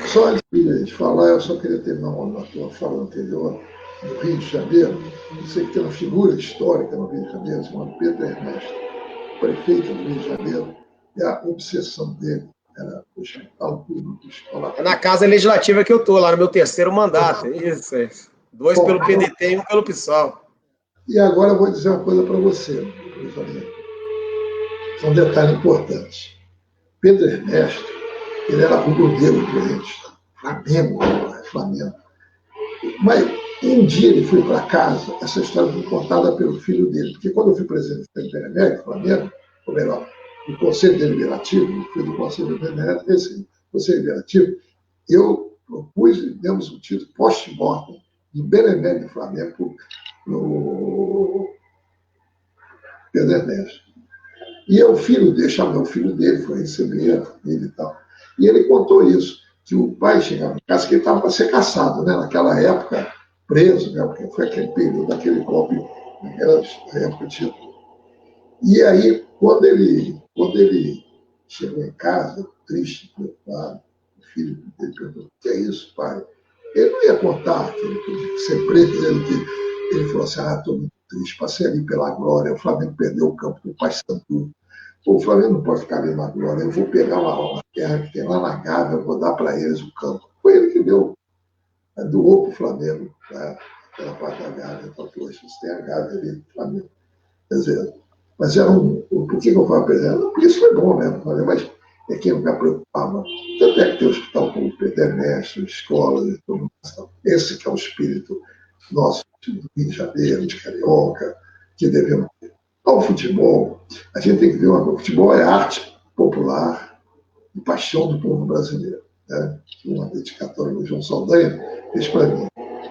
só antes de falar, eu só queria terminar na tua fala anterior, no Rio de Janeiro. Eu sei que tem uma figura histórica no Rio de Janeiro, chamada Pedro Ernesto, prefeito do Rio de Janeiro, e a obsessão dele era o hospital público, escola É na Casa Legislativa que eu estou, lá no meu terceiro mandato. Isso. 2 pelo PDT e 1 pelo PSOL. E agora eu vou dizer uma coisa para você, meus amigos. É um detalhe importante. Pedro Ernesto, ele era rubro-negro doente, Flamengo. Mas um dia ele foi para casa, essa história foi contada pelo filho dele, porque quando eu fui presidente do Império Flamengo, ou melhor, do Conselho Deliberativo, fui do Conselho Deliberativo, esse Conselho Deliberativo, eu propus e demos o título post-mortem de Benemérito do Flamengo no Pedro Ernesto. E o filho dele, chamou o filho dele, foi receber ele e tal. E ele contou isso, que o pai chegava em casa, que ele estava para ser caçado, né? Naquela época, preso, né? Porque foi aquele período daquele golpe, naquela época de Getúlio. E aí, quando ele chegou em casa, triste, preocupado, o filho dele perguntou: o que é isso, pai? Ele não ia contar que ele podia ser preso, ele falou assim: estou muito triste, passei ali pela glória, o Flamengo perdeu o campo do Paysandu. O Flamengo não pode ficar ali na glória, eu vou pegar uma terra que tem lá na Gávea, eu vou dar para eles o campo. Foi ele que doou para o Flamengo, aquela parte da Gávea, então hoje você tem a Gávea ali do Flamengo. Quer dizer, mas era por que eu falo para ele? Porque isso foi bom mesmo, mas é quem me preocupava. Tanto é que tem o hospital como o Pedro Ernesto, escolas e tudo mais. Esse que é o espírito nosso do Rio de Janeiro, de Carioca, que devemos ter. Ao futebol, a gente tem que ver o futebol é arte popular e paixão do povo brasileiro. Né? Uma dedicatória do João Saldanha fez para mim.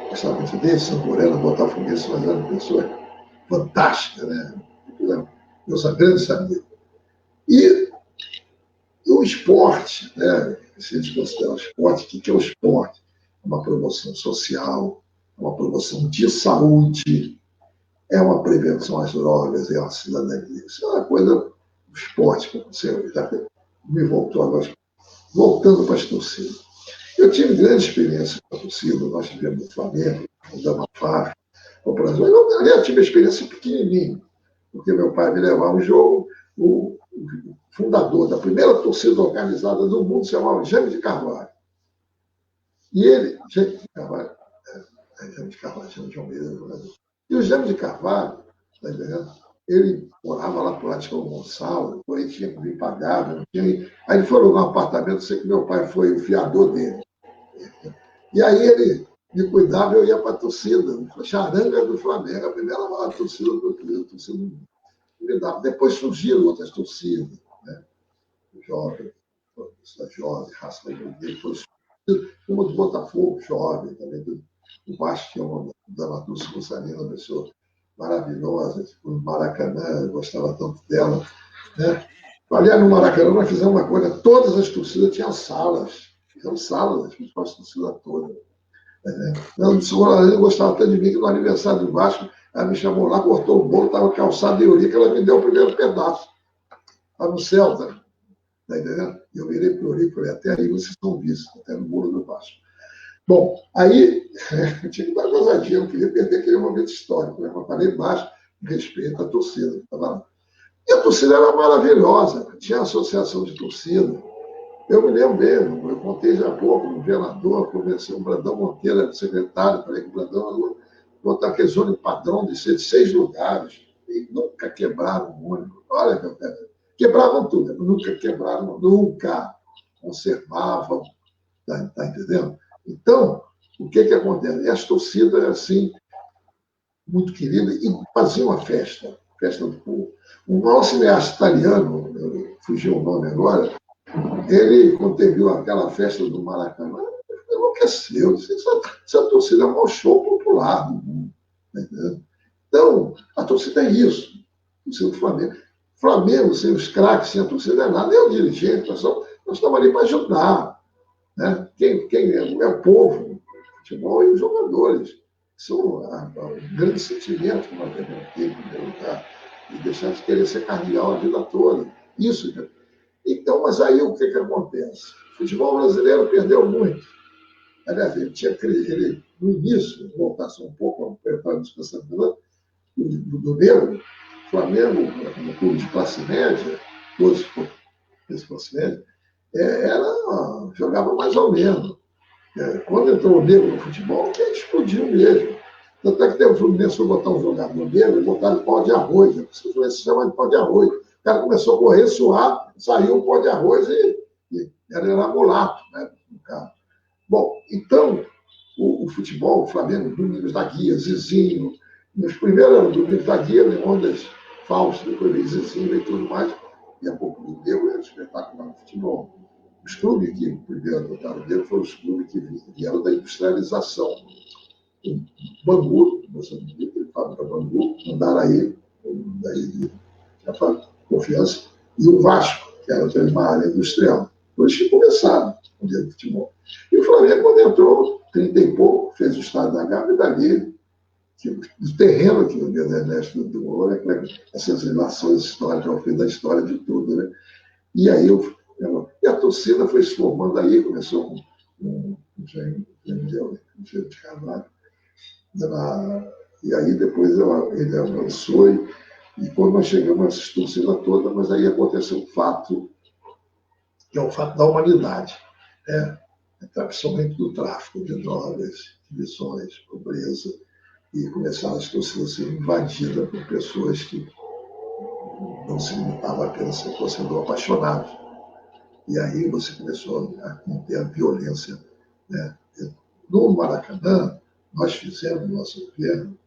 Gostava muito dele, Samborena, Botafoguense, mas era uma pessoa fantástica, né? Meus grandes amigos. E o esporte, né? Se a gente considerar o esporte, o que é o esporte? É uma promoção social, é uma promoção de saúde, é uma prevenção às drogas, é uma cidadania. Isso é uma coisa do esporte que você já me voltou agora, voltando para as torcidas. Eu tive grande experiência com a torcida, nós tivemos no Flamengo, no Damafar, no Brasil. Eu tive experiência pequenininho, porque meu pai me levava um jogo, o fundador da primeira torcida organizada do mundo se chamava Jaime de Carvalho. E ele, Jaime de Carvalho, Jaime de Almeida, jogador. E o Jaime de Carvalho, tá entendendo? Ele morava lá pro lado de São Gonçalo, ele tinha que vir pagar, não tinha. Aí ele foi alugar um apartamento, sei que meu pai foi o fiador dele. E aí ele me cuidava, eu ia para a torcida, charanga do Flamengo, a primeira maior torcida do mundo. Depois surgiram outras torcidas, né? Jovem, raça dele, foi uma do Botafogo, jovem, também do Vasco, que é uma da Dulce Mussolini, uma pessoa maravilhosa, no Maracanã, eu gostava tanto dela. Né? Aliás, no Maracanã nós fizemos uma coisa, todas as torcidas tinham salas, as principais torcidas todas. O senhor gostava tanto de mim que no aniversário do Vasco, ela me chamou lá, cortou o bolo, estava calçado de Eurico, ela me deu o primeiro pedaço. Está no céu, tá entendendo? E eu virei para o Eurico e falei: até aí vocês estão vistos, até no bolo do Vasco. Bom, aí eu tinha que dar gozadinha, não queria perder aquele momento histórico, né? Eu falei baixo, respeito à torcida que estava lá. E a torcida era maravilhosa, tinha associação de torcida. Eu me lembro mesmo, eu contei já há pouco, o governador, conversei com o Brandão Monteiro, era secretário, falei com o Brandão, botar aquele ônibus padrão de 6 lugares, e nunca quebraram o ônibus. Olha, meu velho, quebravam tudo, nunca quebraram, nunca conservavam, tá entendendo? Então, o que acontece? E as torcidas, assim, muito queridas, e faziam a festa. Festa do Povo. Um maior cineasta italiano, fugiu o nome agora, ele, quando teve aquela festa do Maracanã, enlouqueceu. Essa torcida é o maior show popular do mundo. Né? Então, a torcida é isso. A torcida do Flamengo. Flamengo, sem os craques, sem a torcida é nada. Nem o dirigente, nós estamos ali para ajudar. Né? Quem é o povo, o futebol e os jogadores. São o grande sentimento que nós devemos ter, em primeiro lugar, e deixar de querer ser cardeal a vida toda. Isso. Então, mas aí o que acontece? O futebol brasileiro perdeu muito. Aliás, ele no início, voltasse um pouco para a discussão do Negro, Flamengo, no clube de classe média, todos de classe média, jogava mais ou menos. Quando entrou o Negro no futebol, que explodiu mesmo. Tanto é que teve o Fluminense foi botar um jogador negro e botaram pau de arroz. Isso se chama de pau de arroz. O cara começou a correr, suar, saiu o pó de arroz e era mulato, né? Bom, então, o futebol, o Flamengo, Domingos da Guia, Zizinho, nos primeiros Domingos da Guia, Leônidas Fausto, depois veio Zizinho e tudo mais, e a pouco do Negro era espetacular no futebol. Os clubes que primeiro adotaram o Negro foram os clubes que vieram da industrialização. O Bangu, fábrica Bangu, Andaraí, daí Confiança, e o Vasco, que era também uma área industrial. Depois que começaram o dia do futebol. E o Flamengo, quando entrou, 30 e pouco, fez o estádio da Gávea, e dali, o terreno que o Deus Ernesto doou, essas relações históricas, ao fim da história de tudo. Né? E aí e a torcida foi se formando aí, começou com o Engenho de Carvalho. E aí depois ele avançou, e quando nós chegamos a essa torcida toda, mas aí aconteceu um fato, que é o fato da humanidade, né? Principalmente do tráfico de drogas, divisões, pobreza, e começaram as torcidas a ser invadidas por pessoas que não se limitavam apenas a ser torcedor apaixonado. E aí você começou a ter a violência. Né? No Maracanã, nós fizemos, no nosso governo,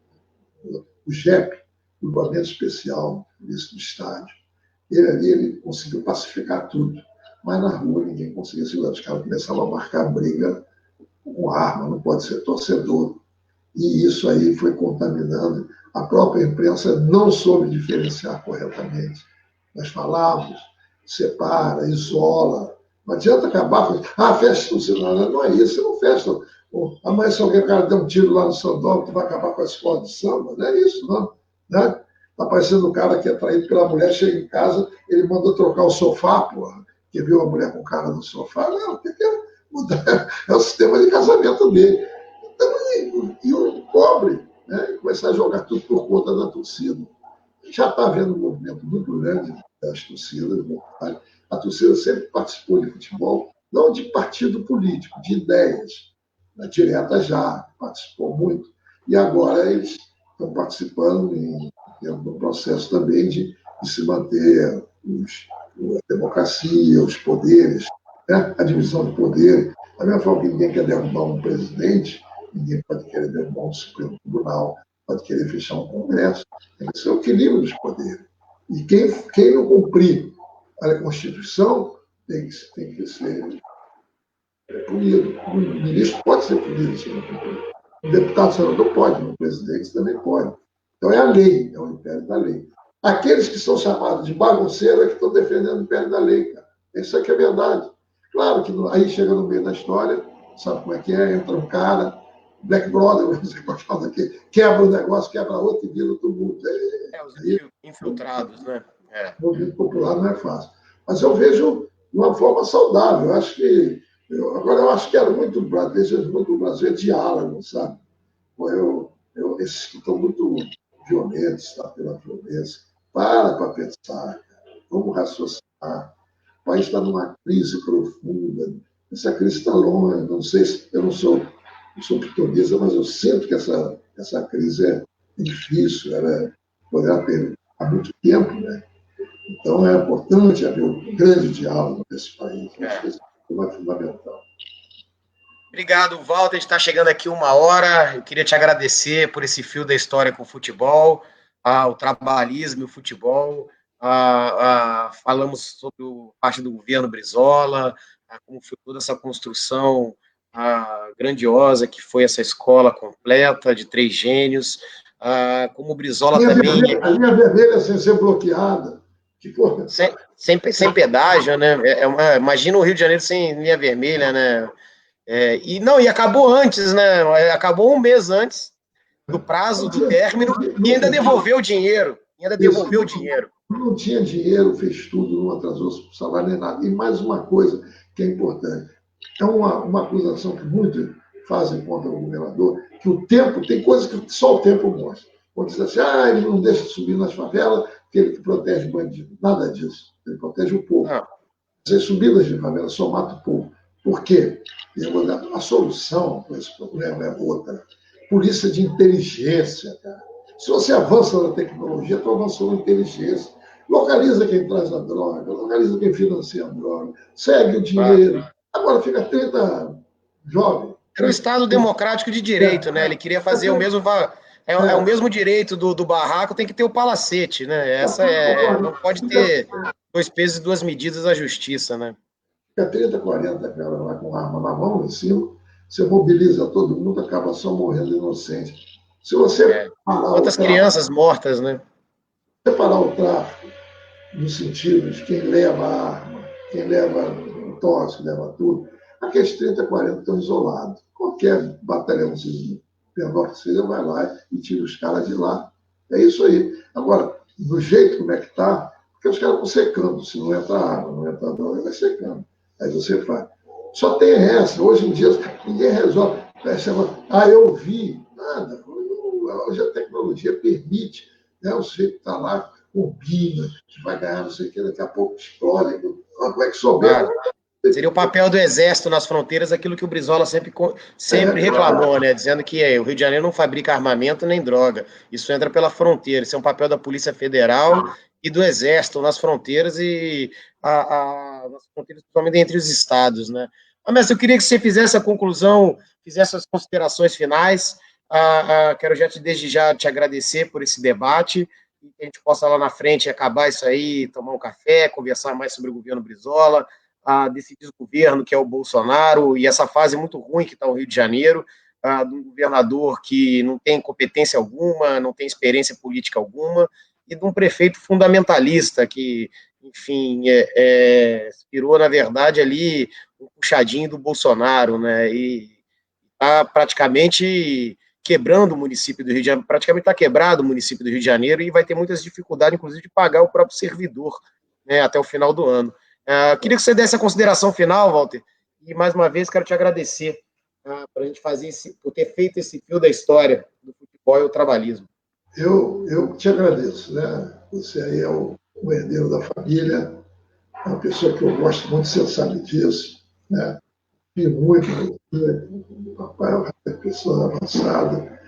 o GEP, o Grupamento Especial Polícia do Estádio. Ele conseguiu pacificar tudo. Mas na rua ninguém conseguia segurar. Os caras começavam a marcar briga com arma, não pode ser torcedor. E isso aí foi contaminando. A própria imprensa não soube diferenciar corretamente. Nós falávamos, separa, isola. Não adianta acabar com. Festa funcionária. Não é isso, você não fecha. Amanhã, se alguém cara der um tiro lá no Sandópolis, tu vai acabar com a escola de samba. Não é isso, não. Né? Tá parecendo um cara que é traído pela mulher, chega em casa, ele mandou trocar o sofá, porra, que viu a mulher com o cara no sofá. Não, o que é mudar? É o sistema de casamento dele. Então, e o pobre, né, começar a jogar tudo por conta da torcida. Já está havendo um movimento muito grande das torcidas. A torcida sempre participou de futebol, não de partido político, de ideias. A direta já participou muito. E agora eles estão participando no processo também de se manter a democracia, os poderes, né? A divisão de poder. Da mesma forma que ninguém quer derrubar um presidente, ninguém pode querer derrubar um Supremo Tribunal, pode querer fechar um Congresso. Tem que ser o equilíbrio dos poderes. E quem não cumprir a Constituição tem que ser punido. O ministro pode ser punido se não cumprir. O deputado senador pode, o presidente também pode. Então é a lei, é o império da lei. Aqueles que são chamados de bagunceiros é que estão defendendo o império da lei, cara. Isso aqui é verdade. Claro que aí chega no meio da história, sabe como é que é? Entra um cara, Black Brother, não sei qual fala aqui, quebra um negócio, quebra outro e vira todo mundo. Os infiltrados, né? O movimento popular não é fácil. Mas eu vejo de uma forma saudável. Agora, eu acho que era muito o Brasil é diálogo, sabe? Esses que estão muito violentos, tá, pela violência, para pensar, cara. Vamos raciocinar. O país está numa crise profunda. Essa crise está longe. Não sei se eu não sou pitonisa, mas eu sinto que essa crise é difícil. Ela poderá ter há muito tempo, né? Então é importante haver um grande diálogo nesse país. Acho que isso é fundamental. Obrigado, Walter. A gente está chegando aqui 1 hora. Eu queria te agradecer por esse fio da história com o futebol. o trabalhismo e o futebol, falamos sobre parte do governo Brizola, como foi toda essa construção grandiosa que foi essa escola completa de 3 gênios, como o Brizola também... A linha vermelha sem ser bloqueada. Que porra. Sem pedágio, né? Imagina o Rio de Janeiro sem linha vermelha, né? E acabou antes, né? Acabou um mês antes do prazo do término e ainda devolveu o dinheiro. Não tinha dinheiro, fez tudo, não atrasou o salário nem nada. E mais uma coisa que é importante: é uma acusação que muitos fazem contra o governador, que o tempo, tem coisas que só o tempo mostra. Quando diz assim, ele não deixa subir nas favelas, que ele que protege bandido. Nada disso. Ele protege o povo. As subidas de favela só mata o povo. Por quê? A solução para esse problema é outra. Polícia de inteligência, cara. Se você avança na tecnologia, tu avançou na inteligência. Localiza quem traz a droga, localiza quem financia a droga, segue o dinheiro. Agora fica 30 jovens. Era o Estado democrático de direito, né? Ele queria fazer o mesmo... o mesmo direito do barraco, tem que ter o palacete, né? Não pode ter 2 pesos e 2 medidas à justiça, né? Fica 30, 40 cara lá com arma na mão, em cima, você mobiliza todo mundo, acaba só morrendo inocente. Se você parar quantas crianças mortas, né? Se você parar o tráfico, no sentido de quem leva a arma, quem leva o tóxico, leva tudo, aqueles 30, 40 estão isolados. Qualquer batalhãozinho menor que seja, vai lá e tira os caras de lá. É isso aí. Agora, do jeito como é que está, porque os caras estão secando. Se não entra arma, não entra droga, vai secando. Aí você faz. Só tem essa. Hoje em dia, ninguém resolve. Eu vi. Nada. Hoje a tecnologia permite. Né? O sujeito está lá, combina, que vai ganhar não sei o que, daqui a pouco explode. Como é que souber? Seria o papel do Exército nas fronteiras, aquilo que o Brizola sempre reclamou, né? Dizendo que o Rio de Janeiro não fabrica armamento nem droga. Isso entra pela fronteira. Isso é um papel da Polícia Federal e do Exército nas fronteiras nas fronteiras, principalmente entre os estados, né? Mas eu queria que você fizesse a conclusão, fizesse as considerações finais. Quero desde já te agradecer por esse debate e que a gente possa lá na frente acabar isso aí, tomar um café, conversar mais sobre o governo Brizola, desse desgoverno que é o Bolsonaro e essa fase muito ruim que está o Rio de Janeiro, de um governador que não tem competência alguma, não tem experiência política alguma, e de um prefeito fundamentalista que, enfim, virou, na verdade, ali um puxadinho do Bolsonaro, né, e está praticamente quebrando o município do Rio de Janeiro, praticamente está quebrado o município do Rio de Janeiro e vai ter muitas dificuldades, inclusive, de pagar o próprio servidor, né, até o final do ano. Queria que você desse a consideração final, Walter, e mais uma vez quero te agradecer por a gente por ter feito esse fio da história do futebol e o trabalhismo. Eu te agradeço, né? Você aí é o herdeiro da família, é uma pessoa que eu gosto muito, você sabe disso, né? Vi muito, o papai é uma pessoa avançada,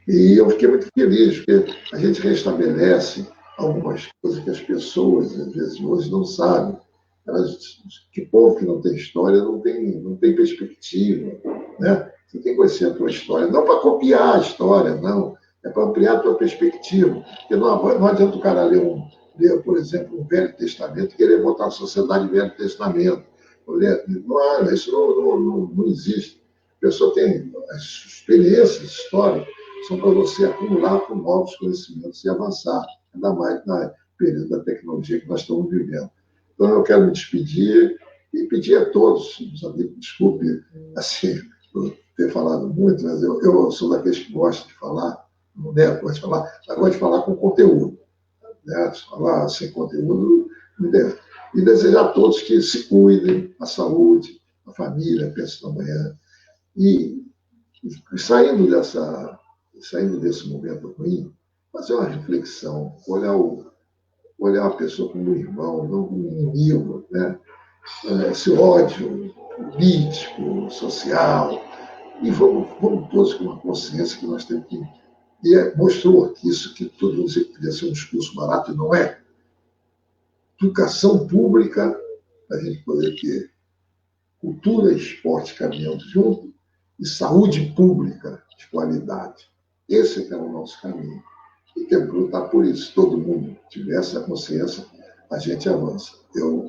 e eu fiquei muito feliz, porque a gente restabelece algumas coisas que as pessoas, às vezes, hoje não sabem. Que povo que não tem história não tem perspectiva. Né? Você tem que conhecer a tua história, não para copiar a história, não. É para ampliar a tua perspectiva. Porque não adianta o cara ler, por exemplo, um Velho Testamento e querer botar a sociedade Velho Testamento. Não, isso não existe. A pessoa tem as experiências históricas, são para você acumular com novos conhecimentos e avançar, ainda mais no período da tecnologia que nós estamos vivendo. Então, eu quero me despedir e pedir a todos, meus amigos, desculpe assim, por ter falado muito, mas eu sou daqueles que gostam de falar, não gosto de falar, mas gosto de falar com conteúdo. Né? Falar sem conteúdo, não deve. E desejar a todos que se cuidem, a saúde, a família, pense na manhã. E saindo desse momento ruim, fazer uma reflexão, olhar a pessoa como um irmão, não como um inimigo, né? Esse ódio político, social, e vamos todos com uma consciência que nós temos que... E mostrou isso, que todo mundo podia ser um discurso barato, e não é. Educação pública, a gente poder ter cultura e esporte caminhando junto, e saúde pública de qualidade. Esse é o nosso caminho. E temos que lutar por isso. Se todo mundo tivesse a consciência, a gente avança. Eu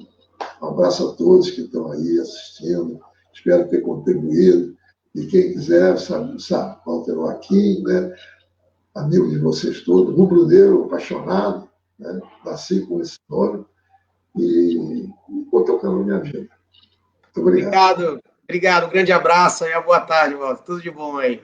abraço a todos que estão aí assistindo, espero ter contribuído. E quem quiser, sabe Walter Joaquim, né? Amigo de vocês todos, rubro-negro, apaixonado, né? Nasci com esse nome e estou tocando minha vida. Muito obrigado. Obrigado. Obrigado. Um grande abraço e boa tarde, Walter. Tudo de bom aí.